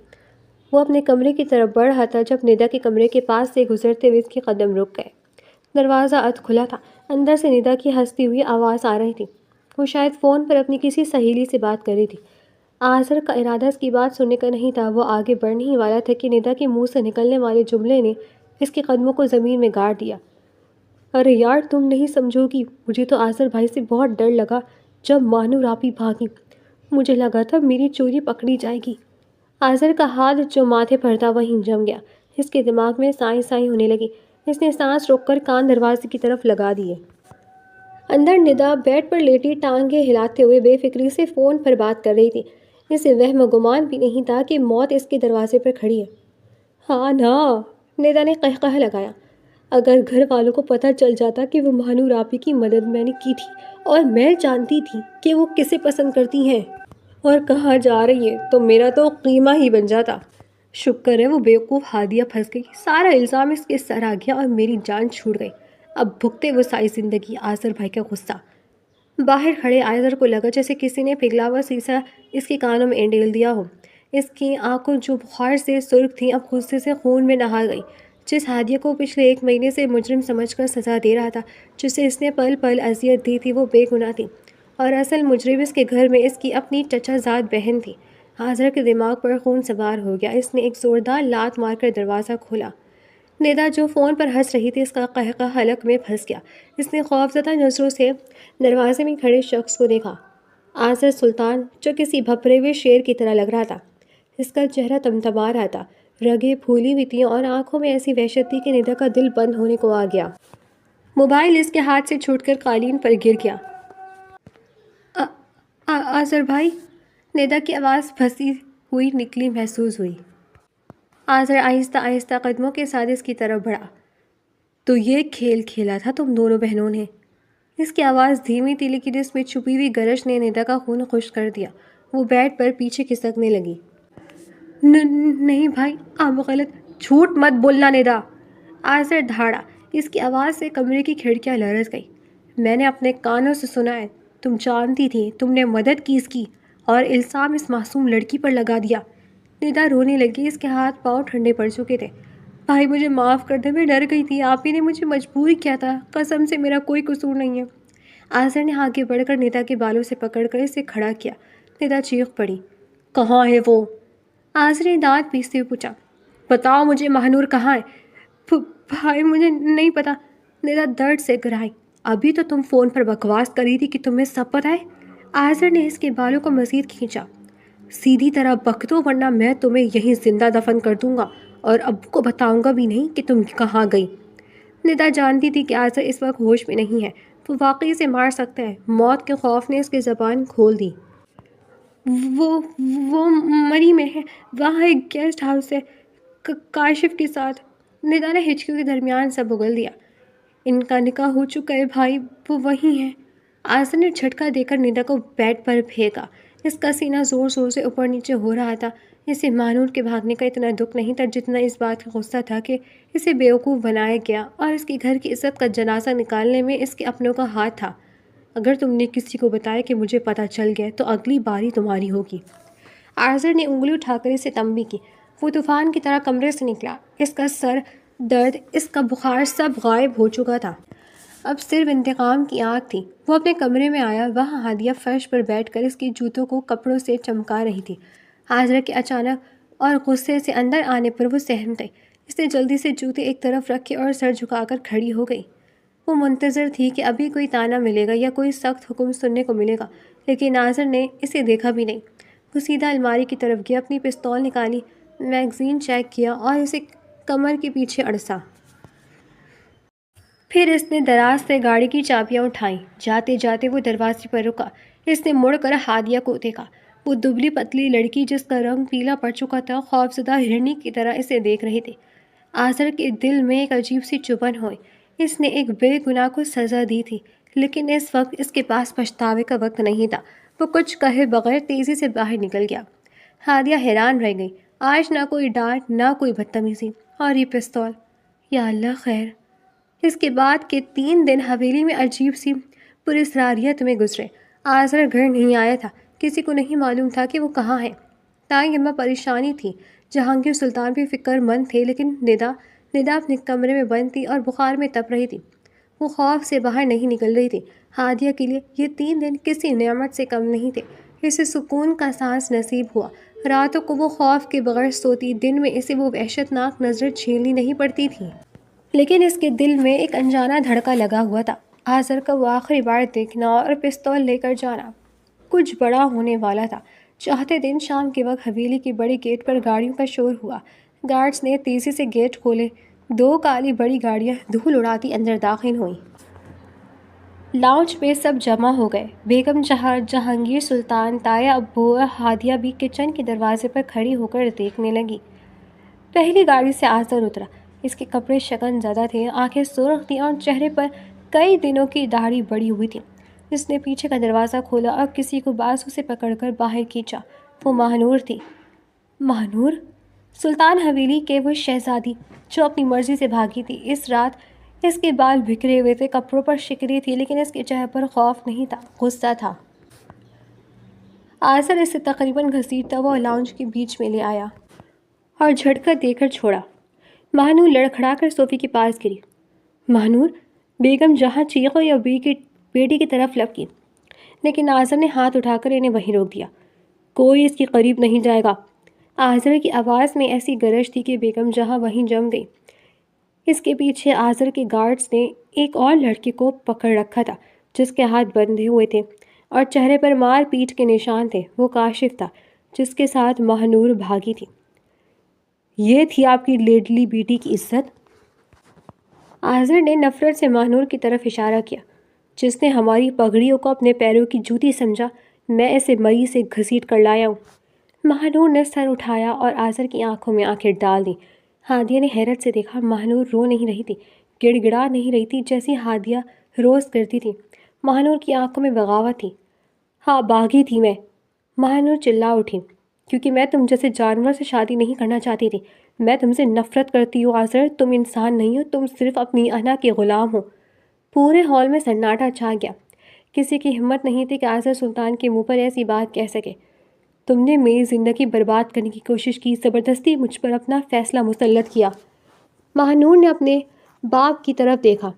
وہ اپنے کمرے کی طرف بڑھ رہا تھا جب ندا کے کمرے کے پاس سے گزرتے ہوئے اس کے قدم رک گئے۔ دروازہ ادھ کھلا تھا۔ اندر سے ندا کی ہنستی ہوئی آواز آ رہی تھی۔ وہ شاید فون پر اپنی کسی سہیلی سے بات کر رہی تھی۔ آذر کا ارادہ اس کی بات سننے کا نہیں تھا۔ وہ آگے بڑھنے ہی والا تھا کہ ندا کے منہ سے نکلنے والے جملے نے اس کے قدموں کو زمین میں گاڑ دیا۔ ارے یار، تم نہیں سمجھو گی، مجھے تو آذر بھائی سے بہت ڈر لگا جب مانو راپی بھاگی۔ مجھے لگا تھا میری چوری پکڑی جائے گی۔ آذر کا ہاتھ جو ماتھے پر تھا وہیں جم گیا۔ اس کے دماغ میں سائیں سائیں ہونے لگی۔ اس نے سانس روک کر کان دروازے کی طرف لگا دیے۔ اندر ندا بیڈ پر لیٹی ٹانگیں ہلاتے ہوئے بے فکری سے فون پر بات کر رہی تھی۔ اسے وہم و گمان بھی نہیں تھا کہ موت اس کے دروازے پر کھڑی ہے۔ ہاں نا، ندا نے قہقہ لگایا۔ اگر گھر والوں کو پتہ چل جاتا کہ وہ مانو راپی کی مدد میں نے کی تھی اور میں جانتی تھی کہ وہ کسے پسند کرتی ہیں اور کہاں جا رہی ہے، تو میرا تو قیمہ ہی بن جاتا۔ شکر ہے وہ بیوقوف ہادیہ پھنس گئی۔ سارا الزام اس کے سر آ گیا اور میری جان چھوٹ گئی۔ اب بھگتے وہ ساری زندگی آذر بھائی کا غصہ۔ باہر کھڑے آذر کو لگا جیسے کسی نے پگھلا ہوا سیسا اس کے کانوں میں انڈیل دیا ہو۔ اس کی آنکھوں جو بخار سے سرخ تھیں اب غصے سے خون میں نہا گئی۔ جس ہادیہ کو پچھلے 1 مہینے سے مجرم سمجھ کر سزا دے رہا تھا، جسے اس نے پل پل اذیت دی تھی، وہ بے گناہ تھی اور اصل مجرم اس کے گھر میں اس کی اپنی چچا زاد بہن تھی۔ آذر کے دماغ پر خون سوار ہو گیا۔ اس نے ایک زوردار لات مار کر دروازہ کھولا۔ ندا جو فون پر ہنس رہی تھی، اس کا قہقہ حلق میں پھنس گیا۔ اس نے خوفزدہ نظروں سے دروازے میں کھڑے شخص کو دیکھا۔ آذر سلطان، جو کسی بھپرے ہوئے شیر کی طرح لگ رہا تھا۔ اس کا چہرہ تمتما رہا تھا، رگیں پھولی ہوئی تھیں اور آنکھوں میں ایسی وحشت تھی کہ ندا کا دل بند ہونے کو آ گیا۔ موبائل اس کے ہاتھ سے چھوٹ کر قالین پر گر گیا۔ آذر بھائی، ندا کی آواز پھنسی ہوئی نکلی محسوس ہوئی۔ آذر آہستہ آہستہ قدموں کے ساتھ اس کی طرف بڑھا۔ تو یہ کھیل کھیلا تھا تم دونوں بہنوں نے؟ اس کی آواز دھیمی تھی لیکن اس میں چھپی ہوئی گرج نے ندا کا خون خشک کر دیا۔ وہ بیڈ پر پیچھے کھسکنے لگی۔ نہیں بھائی، آپ غلط۔ جھوٹ مت بولنا ندا، آذر دھاڑا۔ اس کی آواز سے کمرے کی کھڑکیاں لرز گئی۔ میں نے اپنے کانوں سے سنا ہے، تم جانتی تھی، تم نے مدد کی اس کی اور الزام اس معصوم لڑکی پر لگا دیا۔ ندا رونے لگی۔ اس کے ہاتھ پاؤں ٹھنڈے پڑ چکے تھے۔ بھائی مجھے معاف کر دے، میں ڈر گئی تھی، آپ ہی نے مجھے مجبور کیا تھا، قسم سے میرا کوئی قصور نہیں ہے۔ آذر نے آگے بڑھ کر ندا کے بالوں سے پکڑ کر اسے کھڑا کیا۔ ندا چیخ پڑی۔ کہاں ہے وہ؟ آذر نے دانت پیستے ہوئے پوچھا۔ بتاؤ مجھے، مہنور کہاں ہے؟ بھائی مجھے نہیں پتا، ندا درد سے گرائی۔ ابھی تو تم فون پر بکواس کر رہی تھی کہ تمہیں سب پتہ ہے۔ آذر نے اس کے بالوں کو مزید کھینچا۔ سیدھی طرح بک دو ورنہ میں تمہیں یہیں زندہ دفن کر دوں گا اور ابو کو بتاؤں گا بھی نہیں کہ تم کہاں گئی۔ ندا جانتی تھی کہ آذر اس وقت ہوش میں نہیں ہے، وہ واقعی اسے مار سکتا ہے۔ موت کے خوف نے اس کی زبان کھول دی۔ وہ مری میں ہے، وہاں ایک گیسٹ ہاؤس ہے، کاشف کے ساتھ۔ ندا نے ہچکیوں کے درمیان سب اگل دیا۔ ان کا نکاح ہو چکا ہے بھائی، وہ وہیں ہے۔ آذر نے جھٹکا دے کر ندا کو بیڈ پر پھینکا۔ اس کا سینہ زور زور سے اوپر نیچے ہو رہا تھا۔ اسے مانور کے بھاگنے کا اتنا دکھ نہیں تھا جتنا اس بات کا غصہ تھا کہ اسے بیوقوف بنایا گیا اور اس کے گھر کی عزت کا جنازہ نکالنے میں اس کے اپنوں کا ہاتھ تھا۔ اگر تم نے کسی کو بتایا کہ مجھے پتہ چل گیا تو اگلی باری تمہاری ہوگی۔ آذر نے انگلی اٹھا کر اسے تنبیہ کی۔ وہ طوفان کی طرح کمرے سے نکلا۔ اس کا سر درد، اس کا بخار سب غائب ہو چکا تھا۔ اب صرف انتقام کی آگ تھی۔ وہ اپنے کمرے میں آیا۔ وہاں ہادیہ فرش پر بیٹھ کر اس کے جوتوں کو کپڑوں سے چمکا رہی تھی۔ آذر کے اچانک اور غصے سے اندر آنے پر وہ سہم گئی۔ اس نے جلدی سے جوتے ایک طرف رکھے اور سر جھکا کر کھڑی ہو گئی۔ وہ منتظر تھی کہ ابھی کوئی طعنہ ملے گا یا کوئی سخت حکم سننے کو ملے گا، لیکن آذر نے اسے دیکھا بھی نہیں۔ وہ سیدھا الماری کی طرف گیا، اپنی پستول نکالی، میگزین چیک کیا اور اسے کمر کے پیچھے اڑسا۔ پھر اس نے دراز سے گاڑی کی چابیاں اٹھائیں۔ جاتے جاتے وہ دروازے پر رکا۔ اس نے مڑ کر ہادیہ کو دیکھا۔ وہ دبلی پتلی لڑکی جس کا رنگ پیلا پڑ چکا تھا، خوفزدہ ہرنی کی طرح اسے دیکھ رہی تھی۔ آذر کے دل میں ایک عجیب سی چبھن ہوئی۔ اس نے ایک بے گناہ کو سزا دی تھی، لیکن اس وقت اس کے پاس پچھتاوے کا وقت نہیں تھا۔ وہ کچھ کہے بغیر تیزی سے باہر نکل گیا۔ ہادیہ حیران رہ گئی۔ آج نہ کوئی ڈانٹ، نہ کوئی بدتمیزی، اور یہ پستول! یا اللہ خیر! اس کے بعد کے 3 دن حویلی میں عجیب سی پراسراریت میں گزرے۔ آذر گھر نہیں آیا تھا۔ کسی کو نہیں معلوم تھا کہ وہ کہاں ہے۔ دائیں یمہ پریشانی تھی۔ جہانگیر سلطان بھی فکر مند تھے، لیکن ندا اپنے کمرے میں بند تھی اور بخار میں تپ رہی تھی۔ وہ خوف سے باہر نہیں نکل رہی تھی۔ ہادیہ کے لیے یہ 3 دن کسی نعمت سے کم نہیں تھے۔ اسے سکون کا سانس نصیب ہوا۔ راتوں کو وہ خوف کے بغیر سوتی، دن میں اسے وہ وحشتناک نظر جھیلنی نہیں پڑتی تھی۔ لیکن اس کے دل میں ایک انجانا دھڑکا لگا ہوا تھا۔ آذر کا وہ آخری بار دیکھنا اور پستول لے کر جانا کچھ بڑا ہونے والا تھا۔ چوتھے دن شام کے وقت حویلی کے بڑے گیٹ پر گاڑیوں کا شور ہوا۔ گارڈز نے تیزی سے گیٹ کھولے۔ 2 کالی بڑی گاڑیاں دھول اڑاتی اندر داخل ہوئیں۔ لاؤنج میں سب جمع ہو گئے۔ بیگم جہانگیر سلطان، تایا، ابو اور ہادیہ بھی کچن کے دروازے پر کھڑی ہو کر دیکھنے لگی۔ پہلی گاڑی سے آذر اترا۔ اس کے کپڑے شکن زدہ تھے، آنکھیں سرخ تھیں اور چہرے پر کئی دنوں کی داڑھی بڑھی ہوئی تھی۔ اس نے پیچھے کا دروازہ کھولا اور کسی کو بازو سے پکڑ کر باہر کھینچا۔ وہ ماہنور تھی۔ ماہنور؟ سلطان حویلی کے وہ شہزادی جو اپنی مرضی سے بھاگی تھی۔ اس رات اس کے بال بکھرے ہوئے تھے، کپڑوں پر شکنی تھی، لیکن اس کے چہرے پر خوف نہیں تھا، غصہ تھا۔ آذر اسے تقریباً گھسیٹتا ہوا لاؤنج کے بیچ میں لے آیا اور جھٹکا دے کر چھوڑا۔ ماہنور لڑکھڑا کر صوفے کے پاس گری۔ ماہنور! بیگم جہاں چیخ اور بیٹی کی طرف لپکی، لیکن آذر نے ہاتھ اٹھا کر انہیں وہیں روک دیا۔ کوئی اس کے قریب نہیں جائے گا۔ آذر کی آواز میں ایسی گرج تھی کہ بیگم جہاں وہیں جم گئی۔ اس کے پیچھے آذر کے گارڈز نے ایک اور لڑکے کو پکڑ رکھا تھا جس کے ہاتھ بندھے ہوئے تھے اور چہرے پر مار پیٹ کے نشان تھے۔ وہ کاشف تھا جس کے ساتھ ماہنور بھاگی تھی۔ یہ تھی آپ کی لیڈلی بیٹی کی عزت؟ آذر نے نفرت سے ماہنور کی طرف اشارہ کیا۔ جس نے ہماری پگڑیوں کو اپنے پیروں کی جوتی سمجھا، میں اسے مری سے گھسیٹ کر لایا ہوں۔ ماہنور نے سر اٹھایا اور آذر کی آنکھوں میں آنکھیں ڈال دیں۔ ہادیہ نے حیرت سے دیکھا۔ ماہنور رو نہیں رہی تھی، گڑ گڑا نہیں رہی تھی جیسی ہادیہ روز کرتی تھی۔ ماہنور کی آنکھوں میں بغاوت تھی۔ ہاں، باغی تھی میں، ماہنور چلا اٹھی، کیونکہ میں تم جیسے جانور سے شادی نہیں کرنا چاہتی تھی۔ میں تم سے نفرت کرتی ہوں آذر، تم انسان نہیں ہو، تم صرف اپنی انا کے غلام ہو۔ پورے ہال میں سناٹا چھا گیا۔ کسی کی ہمت نہیں تھی کہ آذر سلطان کے منہ پر ایسی بات کہہ سکے۔ تم نے میری زندگی برباد کرنے کی کوشش کی، زبردستی مجھ پر اپنا فیصلہ مسلط کیا۔ ماہنور نے اپنے باپ کی طرف دیکھا۔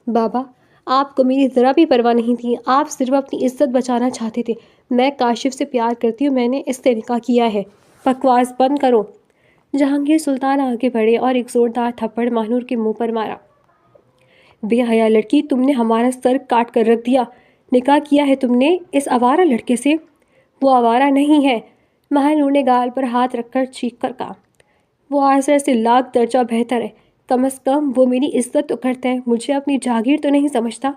بابا، آپ کو میری ذرا بھی پرواہ نہیں تھی، آپ صرف اپنی عزت بچانا چاہتے تھے۔ میں کاشف سے پیار کرتی ہوں، میں نے اس سے نکاح کیا ہے۔ بکواس بند کرو۔ جہانگیر سلطان آگے بڑھے اور ایک زوردار تھپڑ ماہنور کے منہ پر مارا۔ بے حیا لڑکی، تم نے ہمارا سر کاٹ کر رکھ دیا۔ نکاح کیا ہے تم نے اس آوارہ لڑکے سے؟ وہ آوارہ نہیں ہے، ماہنور نے گال پر ہاتھ رکھ کر چیخ کر کہا۔ وہ آذر سے لاکھ درجہ بہتر ہے، کم از کم وہ میری عزت تو کرتا ہے، مجھے اپنی جاگیر تو نہیں سمجھتا۔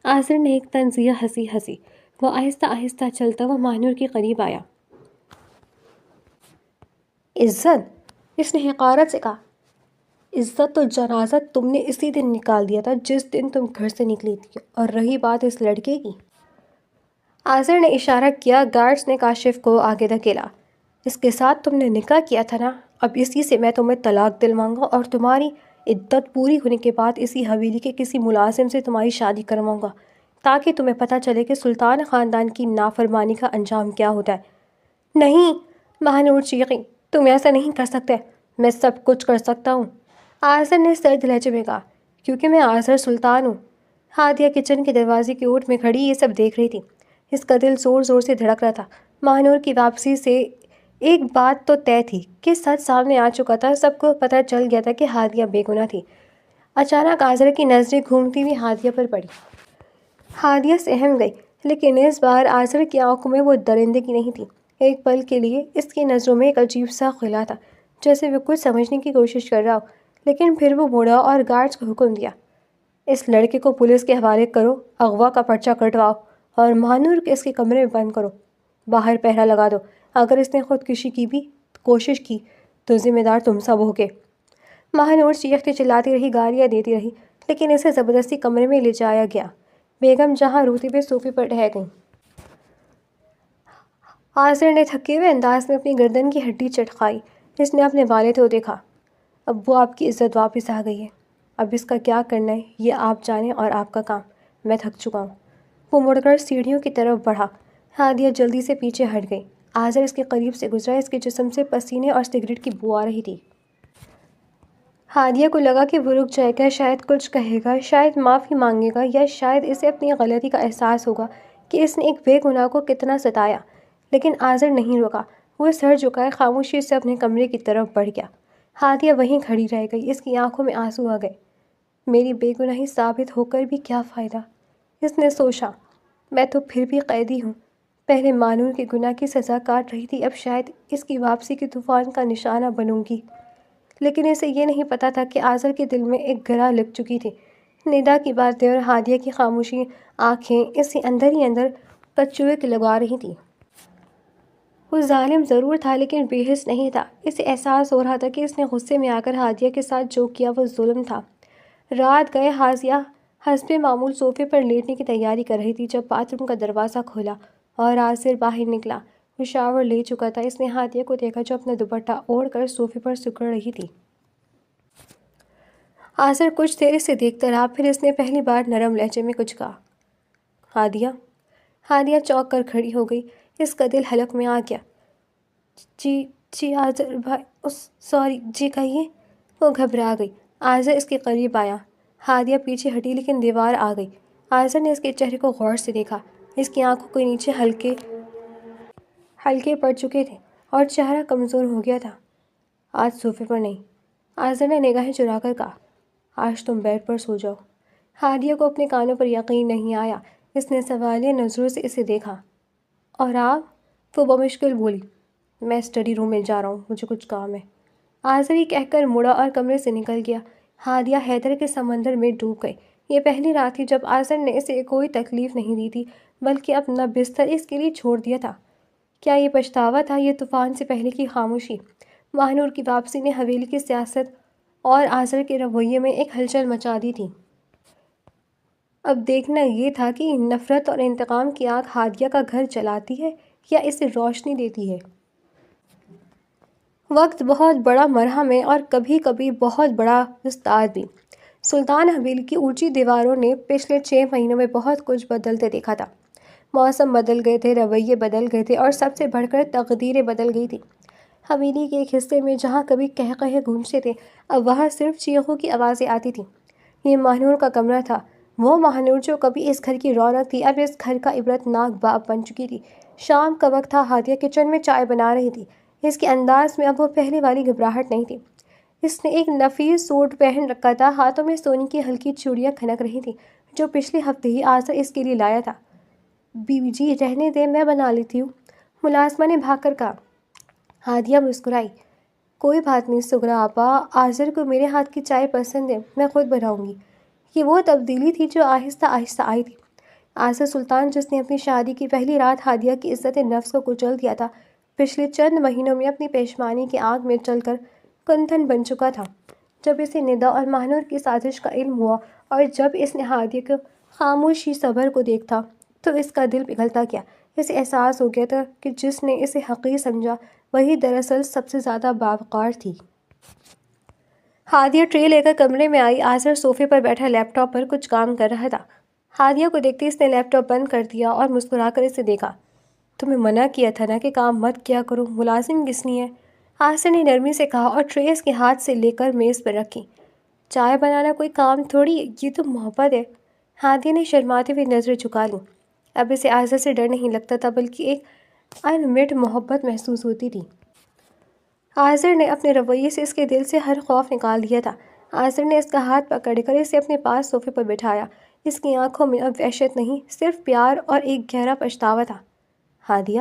آذر نے ایک طنزیہ ہنسی۔ وہ آہستہ آہستہ چلتا ہوا ماہنور کے قریب آیا۔ عزت؟ اس نے حقارت سے کہا۔ عزت تو جنازہ تم نے اسی دن نکال دیا تھا جس دن تم گھر سے نکلی تھی، اور رہی بات اس لڑکے کی۔ آذر نے اشارہ کیا۔ گارڈز نے کاشف کو آگے دھکیلا۔ اس کے ساتھ تم نے نکاح کیا تھا نا، اب اسی سے میں تمہیں طلاق دلواؤں گا اور تمہاری عدت پوری ہونے کے بعد اسی حویلی کے کسی ملازم سے تمہاری شادی کرواؤں گا، تاکہ تمہیں پتہ چلے کہ سلطان خاندان کی نافرمانی کا انجام کیا ہوتا ہے۔ نہیں، مہنور چیخی، تم ایسا نہیں کر سکتے، میں سب کچھ کر سکتا ہوں، آذر نے سرد لہجے میں کہا، کیونکہ میں آذر سلطان ہوں۔ ہادیہ کچن کے دروازے کی اوٹ میں کھڑی یہ سب دیکھ رہی تھی۔ اس کا دل زور زور سے دھڑک رہا تھا۔ مہنور کی واپسی سے ایک بات تو طے تھی کہ سچ سامنے آ چکا تھا، سب کو پتہ چل گیا تھا کہ ہادیہ بے گناہ تھی۔ اچانک آذر کی نظریں گھومتی ہوئی ہادیہ پر پڑی۔ ہادیہ سہم گئی، لیکن اس بار آذر کی آنکھوں میں وہ درندگی نہیں تھی۔ ایک پل کے لیے اس کی نظروں میں ایک عجیب سا خلا تھا، جیسے وہ کچھ سمجھنے کی کوشش کر رہا ہو، لیکن پھر وہ مڑا اور گارڈز کو حکم دیا، اس لڑکے کو پولیس کے حوالے کرو، اغوا کا پرچہ کٹواؤ اور مہنور کو اس کے کمرے میں بند کرو، باہر پہرا لگا دو، اگر اس نے خودکشی کی بھی کوشش کی تو ذمہ دار تم سب ہوگے۔ مہنور چیختی چلاتی رہی، گالیاں دیتی رہی، لیکن اسے زبردستی کمرے میں لے جایا گیا۔ بیگم جہاں روتی ہوئے صوفے پر ڈھہ گئیں۔ آذر نے تھکے ہوئے انداز میں اپنی گردن کی ہڈی چٹکائی۔ اس نے اپنے والد کو دیکھا۔ اب وہ آپ کی عزت واپس آ گئی ہے، اب اس کا کیا کرنا ہے یہ آپ جانیں اور آپ کا کام، میں تھک چکا ہوں۔ وہ مڑ کر سیڑھیوں کی طرف بڑھا۔ ہادیہ جلدی سے پیچھے ہٹ گئی۔ آذر اس کے قریب سے گزرا، اس کے جسم سے پسینے اور سگریٹ کی بو آ رہی تھی۔ ہادیہ کو لگا کہ وہ رک جائے گا، شاید کچھ کہے گا، شاید معافی مانگے گا، یا شاید اسے اپنی غلطی کا احساس ہوگا کہ اس نے ایک بے گناہ کو کتنا ستایا، لیکن آذر نہیں رکا۔ وہ سر جھکائے خاموشی سے اپنے کمرے کی طرف بڑھ گیا۔ ہادیہ وہیں کھڑی رہ گئی، اس کی آنکھوں میں آنسو آ گئے۔ میری بے گناہی ثابت ہو کر بھی کیا فائدہ؟ اس نے سوچا، میں تو پھر بھی قیدی ہوں، پہلے مہنور کے گناہ کی سزا کاٹ رہی تھی، اب شاید اس کی واپسی کے طوفان کا نشانہ بنوں گی۔ لیکن اسے یہ نہیں پتا تھا کہ آذر کے دل میں ایک گرہ لگ چکی تھی۔ ندا کی باتیں اور ہادیہ کی خاموشی آنکھیں اسے اندر ہی اندر کچوے لگا رہی تھیں۔ وہ ظالم ضرور تھا لیکن بے حس نہیں تھا۔ اسے احساس ہو رہا تھا کہ اس نے غصے میں آ کر ہادیہ کے ساتھ جو کیا وہ ظلم تھا۔ رات گئے ہادیہ حسب معمول صوفے پر لیٹنے کی تیاری کر رہی تھی جب باتھ روم کا دروازہ کھولا اور آذر باہر نکلا۔ وہ شاور لے چکا تھا۔ اس نے ہادیہ کو دیکھا جو اپنا دوپٹہ اوڑھ کر صوفے پر سکڑ رہی تھی۔ آذر کچھ دیر اسے دیکھتا رہا، پھر اس نے پہلی بار نرم لہجے میں کچھ کہا، ہادیہ۔ ہادیہ چونک کر کھڑی ہو گئی، اس کا دل حلق میں آ گیا۔ جی آذر بھائی، سوری، جی کہیے۔ وہ گھبرا گئی۔ آذر اس کے قریب آیا۔ ہادیہ پیچھے ہٹی لیکن دیوار آ گئی۔ آذر نے اس کے چہرے کو غور سے دیکھا۔ اس کی آنکھوں کے نیچے ہلکے پڑ چکے تھے اور چہرہ کمزور ہو گیا تھا۔ آج صوفے پر نہیں، آذر نے نگاہیں چرا کر کہا، آج تم بیڈ پر سو جاؤ۔ ہادیہ کو اپنے کانوں پر یقین نہیں آیا۔ اس نے سوالیہ نظروں سے اسے دیکھا۔ اور آپ؟ وہ بمشکل بولی، میں اسٹڈی روم میں جا رہا ہوں، مجھے کچھ کام ہے۔ آذر یہ کہہ کر مڑا اور کمرے سے نکل گیا۔ ہادیہ حیدر کے سمندر میں ڈوب گئی۔ یہ پہلی رات تھی جب آذر نے اسے کوئی تکلیف نہیں دی تھی، بلکہ اپنا بستر اس کے لیے چھوڑ دیا تھا۔ کیا یہ پچھتاوا تھا، یہ طوفان سے پہلے کی خاموشی؟ مہنور کی واپسی نے حویلی کی سیاست اور آذر کے رویے میں ایک ہلچل مچا دی تھی۔ اب دیکھنا یہ تھا کہ نفرت اور انتقام کی آگ ہادیہ کا گھر جلاتی ہے یا اسے روشنی دیتی ہے۔ وقت بہت بڑا مرہم ہے اور کبھی کبھی بہت بڑا استاد بھی۔ سلطان حویلی کی اونچی دیواروں نے پچھلے 6 مہینوں میں بہت کچھ بدلتے دیکھا تھا۔ موسم بدل گئے تھے، رویے بدل گئے تھے اور سب سے بڑھ کر تقدیریں بدل گئی تھیں۔ حویلی کے ایک حصے میں جہاں کبھی قہقہے گونجتے تھے، اب وہاں صرف چیخوں کی آوازیں آتی تھیں۔ یہ مہنور کا کمرہ تھا، وہ مہنور جو کبھی اس گھر کی رونق تھی، اب اس گھر کا عبرت ناک باپ بن چکی تھی۔ شام کا وقت تھا، ہادیہ کچن میں چائے بنا رہی تھی۔ اس کے انداز میں اب وہ پہلے والی گھبراہٹ نہیں تھی۔ اس نے ایک نفیس سوٹ پہن رکھا تھا، ہاتھوں میں سونے کی ہلکی چوڑیاں کھنک رہی تھیں جو پچھلے ہفتے ہی آذر اس کے لیے لایا تھا۔ بیوی جی رہنے دیں، میں بنا لیتی ہوں، ملازمہ نے بھاگ کر کہا۔ ہادیہ مسکرائی، کوئی بات نہیں سغرا آپا، آذر کو میرے ہاتھ کی چائے پسند ہے، میں خود بناؤں گی۔ یہ وہ تبدیلی تھی جو آہستہ آہستہ آئی تھی۔ آذر سلطان جس نے اپنی شادی کی پہلی رات ہادیہ کی عزت نفس کو کچل دیا تھا، پچھلے چند مہینوں میں اپنی پیشمانی کی آگ میں چل کر کندھن بن چکا تھا۔ جب اسے ندا اور مہنور کی سازش کا علم ہوا اور جب اس نے ہادیہ کے خاموشی صبر کو دیکھا تو اس کا دل پگھلتا گیا۔ اسے احساس ہو گیا تھا کہ جس نے اسے حقیر سمجھا وہی دراصل سب سے زیادہ باوقار تھی۔ ہادیہ ٹرے لے کر کمرے میں آئی۔ آذر صوفے پر بیٹھا لیپ ٹاپ پر کچھ کام کر رہا تھا۔ ہادیہ کو دیکھتے اس نے لیپ ٹاپ بند کر دیا اور مسکرا کر اسے دیکھا۔ تمہیں منع کیا تھا نا کہ کام مت کیا کرو، ملازم کس لیے ہے؟ آذر نے نرمی سے کہا اور ٹرے اس کے ہاتھ سے لے کر میز پر رکھی۔ چائے بنانا کوئی کام تھوڑی ہے، یہ تو محبت ہے۔ ہادیہ نے شرماتے ہوئے نظر جھکا لی۔ اب اسے آذر سے ڈر نہیں لگتا تھا بلکہ ایک انمٹ محبت محسوس ہوتی تھی۔ آذر نے اپنے رویے سے اس کے دل سے ہر خوف نکال دیا تھا۔ آذر نے اس کا ہاتھ پکڑ کر اسے اپنے پاس صوفے پر بٹھایا۔ اس کی آنکھوں میں اب وحشت نہیں، صرف پیار اور ایک گہرا پچھتاوا تھا۔ ہادیہ،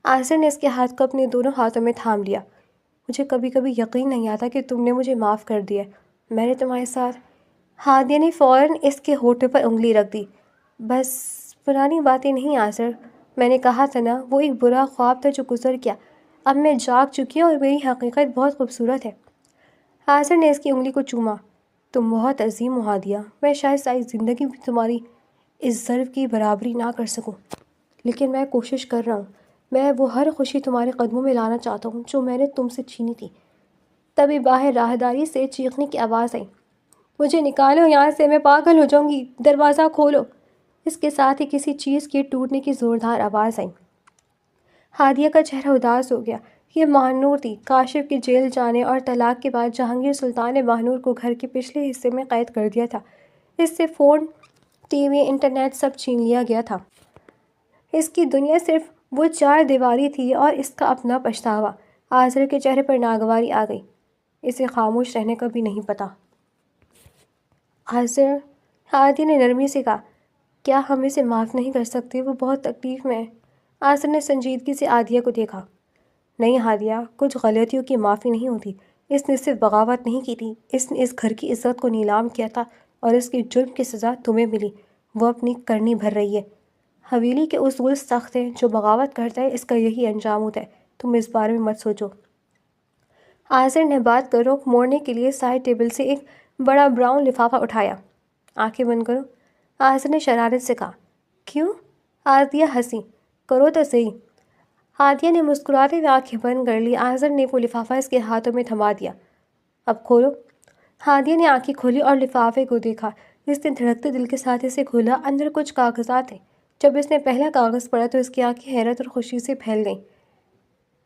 آذر نے اس کے ہاتھ کو اپنے دونوں ہاتھوں میں تھام لیا۔ مجھے کبھی کبھی یقین نہیں آتا کہ تم نے مجھے معاف کر دیا۔ میں نے تمہارے ساتھ… ہادیہ نے فوراً اس کے ہونٹوں پر انگلی رکھ دی۔ بس پرانی باتیں نہیں آذر، میں نے کہا تھا نا وہ ایک برا خواب تھا جو گزر گیا۔ اب میں جاگ چکی ہوں اور میری حقیقت بہت خوبصورت ہے۔ آذر نے اس کی انگلی کو چوما۔ تم بہت عظیم ہو ہادیہ، میں شاید ساری زندگی بھی تمہاری اس ظرف کی برابری نہ کر سکوں، لیکن میں کوشش کر رہا ہوں۔ میں وہ ہر خوشی تمہارے قدموں میں لانا چاہتا ہوں جو میں نے تم سے چھینی تھی۔ تبھی باہر راہداری سے چیخنے کی آواز آئی۔ مجھے نکالو یہاں سے، میں پاگل ہو جاؤں گی، دروازہ کھولو۔ اس کے ساتھ ہی کسی چیز کے ٹوٹنے کی زوردار آواز آئی۔ ہادیہ کا چہرہ اداس ہو گیا۔ یہ ماہنور تھی۔ کاشف کے جیل جانے اور طلاق کے بعد جہانگیر سلطان نے ماہنور کو گھر کے پچھلے حصے میں قید کر دیا تھا۔ اس سے فون، ٹی وی، انٹرنیٹ سب چھین لیا گیا تھا۔ اس کی دنیا صرف وہ چار دیواری تھی اور اس کا اپنا پچھتاوا۔ آذر کے چہرے پر ناگواری آ گئی۔ اسے خاموش رہنے کا بھی نہیں پتا۔ آذر، ہادیہ نے نرمی سے کہا، کیا ہم اسے معاف نہیں کر سکتے؟ وہ بہت تکلیف میں ہے۔ آذر نے سنجیدگی سے ہادیہ کو دیکھا۔ نہیں ہادیہ، کچھ غلطیوں کی معافی نہیں ہوتی۔ اس نے صرف بغاوت نہیں کی تھی، اس نے اس گھر کی عزت کو نیلام کیا تھا اور اس کے جرم کی سزا تمہیں ملی۔ وہ اپنی کرنی بھر رہی ہے۔ حویلی کے اصول سخت ہیں، جو بغاوت کرتا ہے اس کا یہی انجام ہوتا ہے۔ تم اس بارے میں مت سوچو۔ آذر نے بات کا رخ موڑنے کے لیے سائڈ ٹیبل سے ایک بڑا براؤن لفافہ اٹھایا۔ آنکھیں بند کرو، آذر نے شرارت سے کہا۔ کیوں؟ ہادیہ ہنسی۔ کرو تو صحیح۔ ہادیہ نے مسکراتے ہوئے آنکھیں بند کر لی۔ آذر نے وہ لفافہ اس کے ہاتھوں میں تھما دیا۔ اب کھولو۔ ہادیہ نے آنکھیں کھولی اور لفافے کو دیکھا۔ اس نے دھڑکتے دل کے ساتھ اسے کھولا۔ اندر کچھ کاغذات تھے۔ جب اس نے پہلا کاغذ پڑھا تو اس کی آنکھیں حیرت اور خوشی سے پھیل گئیں۔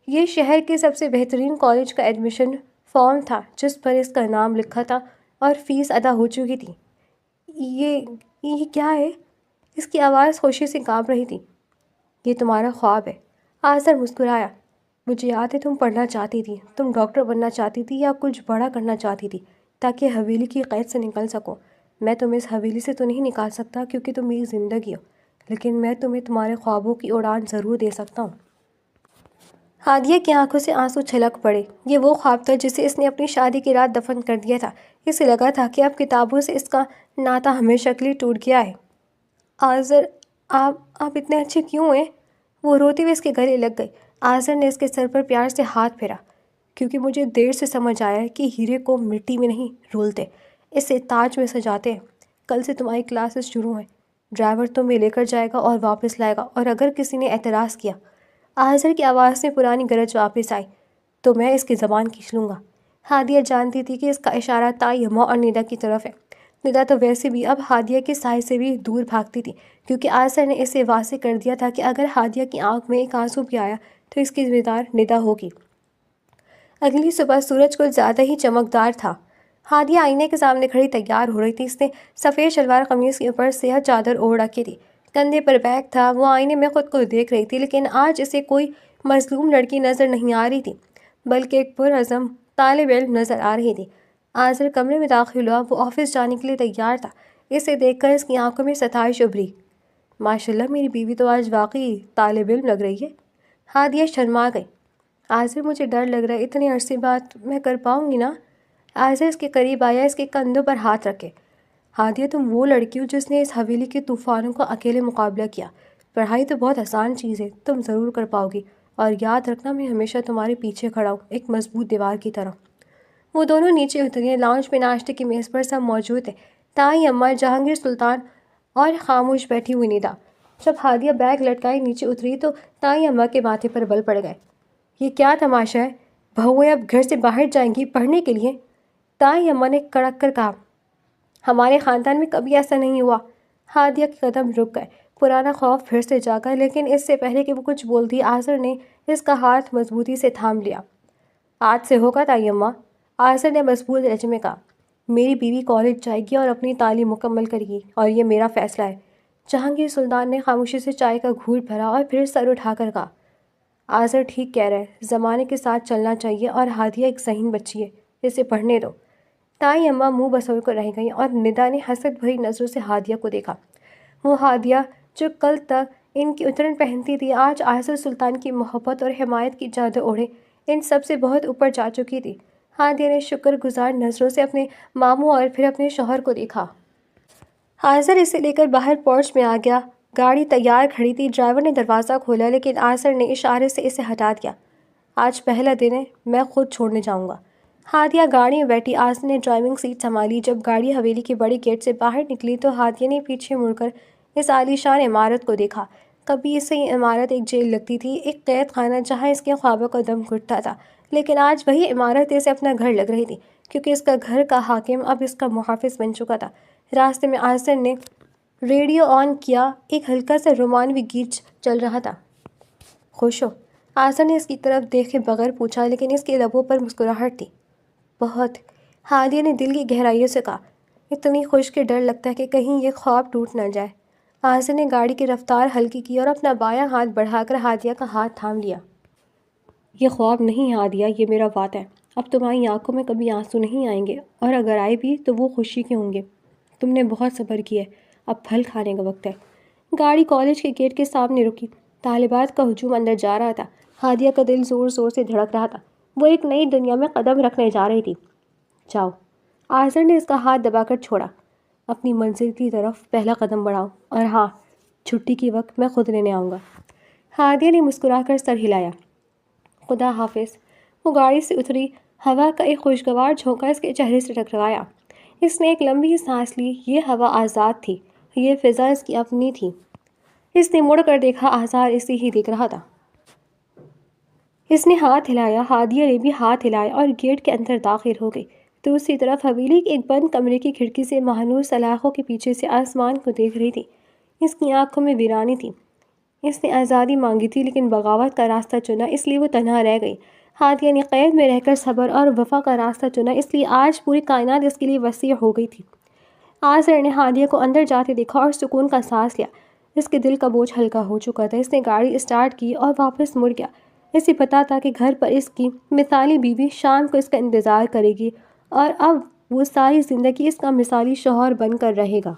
یہ شہر کے سب سے بہترین کالج کا ایڈمیشن فارم تھا جس پر اس کا نام لکھا تھا اور فیس ادا ہو چکی تھی۔ یہ کیا ہے؟ اس کی آواز خوشی سے کانپ رہی تھی۔ یہ تمہارا خواب ہے۔ آذر مسکرایا۔ مجھے یاد ہے تم پڑھنا چاہتی تھی، تم ڈاکٹر بننا چاہتی تھی یا کچھ بڑا کرنا چاہتی تھی تاکہ حویلی کی قید سے نکل سکو۔ میں تمہیں اس حویلی سے تو نہیں نکال سکتا کیونکہ تم میری زندگی ہو، لیکن میں تمہیں تمہارے خوابوں کی اڑان ضرور دے سکتا ہوں۔ ہادیہ کی آنکھوں سے آنسو چھلک پڑے۔ یہ وہ خواب تھا جسے اس نے اپنی شادی کی رات دفن کر دیا تھا۔ اسے لگا تھا کہ اب کتابوں سے اس کا ناطہ ہمیشہ کے لیے ٹوٹ گیا ہے۔ آذر، آپ اتنے اچھے کیوں ہیں؟ وہ روتے ہوئے اس کے گلے لگ گئی۔ آذر نے اس کے سر پر پیار سے ہاتھ پھیرا۔ کیونکہ مجھے دیر سے سمجھ آیا کہ ہیرے کو مٹی میں نہیں رولتے، اسے تاج میں سجاتے ہیں۔ کل سے تمہاری کلاسز شروع ہیں۔ ڈرائیور تمہیں لے کر جائے گا اور واپس لائے گا، اور اگر کسی نے اعتراض کیا… آذر کی آواز میں پرانی گرج واپس آئی، تو میں اس کی زبان کھینچ لوں گا۔ ہادیہ جانتی تھی کہ اس کا اشارہ طیمہ اور ندا کی طرف ہے۔ ندا تو ویسے بھی اب ہادیہ کے سائے سے بھی دور بھاگتی تھی، کیونکہ آذر نے اسے واضح کر دیا تھا کہ اگر ہادیہ کی آنکھ میں ایک آنسو بھی آیا تو اس کی ذمہ دار ندا ہوگی۔ اگلی صبح سورج کچھ زیادہ ہی چمکدار تھا۔ ہادیہ آئینے کے سامنے کھڑی تیار ہو رہی تھی۔ اس نے سفید شلوار قمیض کے اوپر سیاہ چادر اوڑھ رکھی تھی، کندھے پر بیگ تھا۔ وہ آئینے میں خود کو دیکھ رہی تھی، لیکن آج اسے کوئی مظلوم لڑکی نظر نہیں آ رہی تھی بلکہ ایک پرعزم طالب علم نظر آ رہی تھی۔ آذر کمرے میں داخل ہوا۔ وہ آفس جانے کے لیے تیار تھا۔ اسے دیکھ کر اس کی آنکھوں میں ستائش ابھری۔ ماشاءاللہ، میری بیوی تو آج واقعی طالب علم لگ رہی ہے۔ ہادیہ شرما گئی۔ آذر، مجھے ڈر لگ رہا ہے، اتنے عرصے بعد میں کر پاؤں گی نا؟ آذر اس کے قریب آیا، اس کے کندھوں پر ہاتھ رکھے۔ ہادیہ، تم وہ لڑکی ہو جس نے اس حویلی کے طوفانوں کا اکیلے مقابلہ کیا۔ پڑھائی تو بہت آسان چیز ہے، تم ضرور کر پاؤ گی، اور یاد رکھنا میں ہمیشہ تمہارے پیچھے کھڑا ہوں، ایک مضبوط دیوار کی طرح۔ وہ دونوں نیچے اترے۔ لاؤنج میں ناشتے کی میز پر سب موجود تھے، تائی اماں، جہانگیر سلطان اور خاموش بیٹھی ہوئی ندا۔ جب ہادیہ بیگ لٹکائے نیچے اتری تو تائی اماں کے ماتھے پر بل پڑ گئے۔ یہ کیا تماشا ہے؟ بہویں اب گھر سے باہر جائیں گی پڑھنے کے لیے؟ تائی اماں نے کڑک کر کہا۔ ہمارے خاندان میں کبھی ایسا نہیں ہوا۔ ہادیہ کے قدم رک گئے، پرانا خوف پھر سے جاگا، لیکن اس سے پہلے کہ وہ کچھ بولتی آذر نے اس کا ہاتھ مضبوطی سے تھام لیا۔ آج سے ہوگا تائی اماں، آذر نے مضبوط لہجے میں کہا۔ میری بیوی کالج جائے گی اور اپنی تعلیم مکمل کرے گی، اور یہ میرا فیصلہ ہے۔ جہانگیر سلطان نے خاموشی سے چائے کا گھونٹ بھرا اور پھر سر اٹھا کر کہا، آذر ٹھیک کہہ رہے، زمانے کے ساتھ چلنا چاہیے، اور ہادیہ ایک ذہین بچی ہے، اسے پڑھنے دو۔ تائی اماں منہ بسول کر رہ گئیں، اور ندا نے حسد بھری نظروں سے ہادیہ کو دیکھا۔ وہ ہادیہ جو کل تک ان کی اترن پہنتی تھی، آج آذر سلطان کی محبت اور حمایت کی چادر اوڑھے ان سب سے بہت اوپر جا چکی تھی۔ ہادیہ نے شکر گزار نظروں سے اپنے ماموں اور پھر اپنے شوہر کو دیکھا۔ آذر اسے لے کر باہر پورچ میں آ گیا۔ گاڑی تیار کھڑی تھی، ڈرائیور نے دروازہ کھولا، لیکن آذر نے اشارے سے اسے ہٹا دیا۔ آج پہلا دن ہے، میں خود چھوڑنے جاؤں گا۔ ہادیہ گاڑی میں بیٹھی، آذر نے ڈرائیونگ سیٹ سنبھالی۔ جب گاڑی حویلی کے بڑے گیٹ سے باہر نکلی تو ہادیہ نے پیچھے مڑ کر اس عالیشان عمارت کو دیکھا۔ کبھی اسے یہ عمارت ایک جیل لگتی تھی، ایک قید خانہ جہاں اس کے خوابوں کا دم گھٹتا تھا، لیکن آج وہی عمارت اسے اپنا گھر لگ رہی تھی، کیونکہ اس کا گھر کا حاکم اب اس کا محافظ بن چکا تھا۔ راستے میں آذر نے ریڈیو آن کیا، ایک ہلکا سا رومانوی گیت چل رہا تھا۔ خوش ہو؟ آذر نے اس کی طرف دیکھے بغیر پوچھا، لیکن اس کے لبوں پر مسکراہٹ تھی۔ بہت، ہادیہ نے دل کی گہرائیوں سے کہا۔ اتنی خوش کہ ڈر لگتا ہے کہ کہیں یہ خواب ٹوٹ نہ جائے۔ آذر نے گاڑی کی رفتار ہلکی کی اور اپنا بایاں ہاتھ بڑھا کر ہادیہ کا ہاتھ تھام لیا۔ یہ خواب نہیں ہادیہ، یہ میرا وعدہ ہے۔ اب تمہاری آنکھوں میں کبھی آنسو نہیں آئیں گے، اور اگر آئے بھی تو وہ خوشی کے ہوں گے۔ تم نے بہت صبر کیا ہے، اب پھل کھانے کا وقت ہے۔ گاڑی کالج کے گیٹ کے سامنے رکی۔ طالبات کا ہجوم اندر جا رہا تھا۔ ہادیہ کا دل زور زور سے دھڑک رہا تھا، وہ ایک نئی دنیا میں قدم رکھنے جا رہی تھی۔ جاؤ، آذر نے اس کا ہاتھ دبا کر چھوڑا۔ اپنی منزل کی طرف پہلا قدم بڑھاؤ، اور ہاں، چھٹی کے وقت میں خود لینے آؤں گا۔ ہادیہ نے مسکرا کر سر ہلایا۔ خدا حافظ۔ وہ گاڑی سے اتری، ہوا کا ایک خوشگوار جھونکا اس کے چہرے سے ٹکرایا۔ اس نے ایک لمبی سانس لی، یہ ہوا آزاد تھی، یہ فضا اس کی اپنی تھی۔ اس نے مڑ کر دیکھا، آذر اسے ہی دیکھ رہا تھا۔ اس نے ہاتھ ہلایا، ہادیہ نے بھی ہاتھ ہلایا، اور گیٹ کے اندر داخل ہو گئی۔ دوسری طرف حویلی کے ایک بند کمرے کی کھڑکی سے مہنور سلاخوں کے پیچھے سے آسمان کو دیکھ رہی تھی۔ اس کی آنکھوں میں ویرانی تھی۔ اس نے آزادی مانگی تھی، لیکن بغاوت کا راستہ چنا، اس لیے وہ تنہا رہ گئی۔ ہادیہ نے قید میں رہ کر صبر اور وفا کا راستہ چنا، اس لیے آج پوری کائنات اس کے لیے وسیع ہو گئی تھی۔ آذر نے ہادیہ کو اندر جاتے دیکھا اور سکون کا سانس لیا۔ اس کے دل کا بوجھ ہلکا ہو چکا تھا۔ اس نے گاڑی اسٹارٹ کی اور واپس مڑ گیا۔ اسے پتا تھا کہ گھر پر اس کی مثالی بیوی شام کو اس کا انتظار کرے گی، اور اب وہ ساری زندگی اس کا مثالی شوہر بن کر رہے گا۔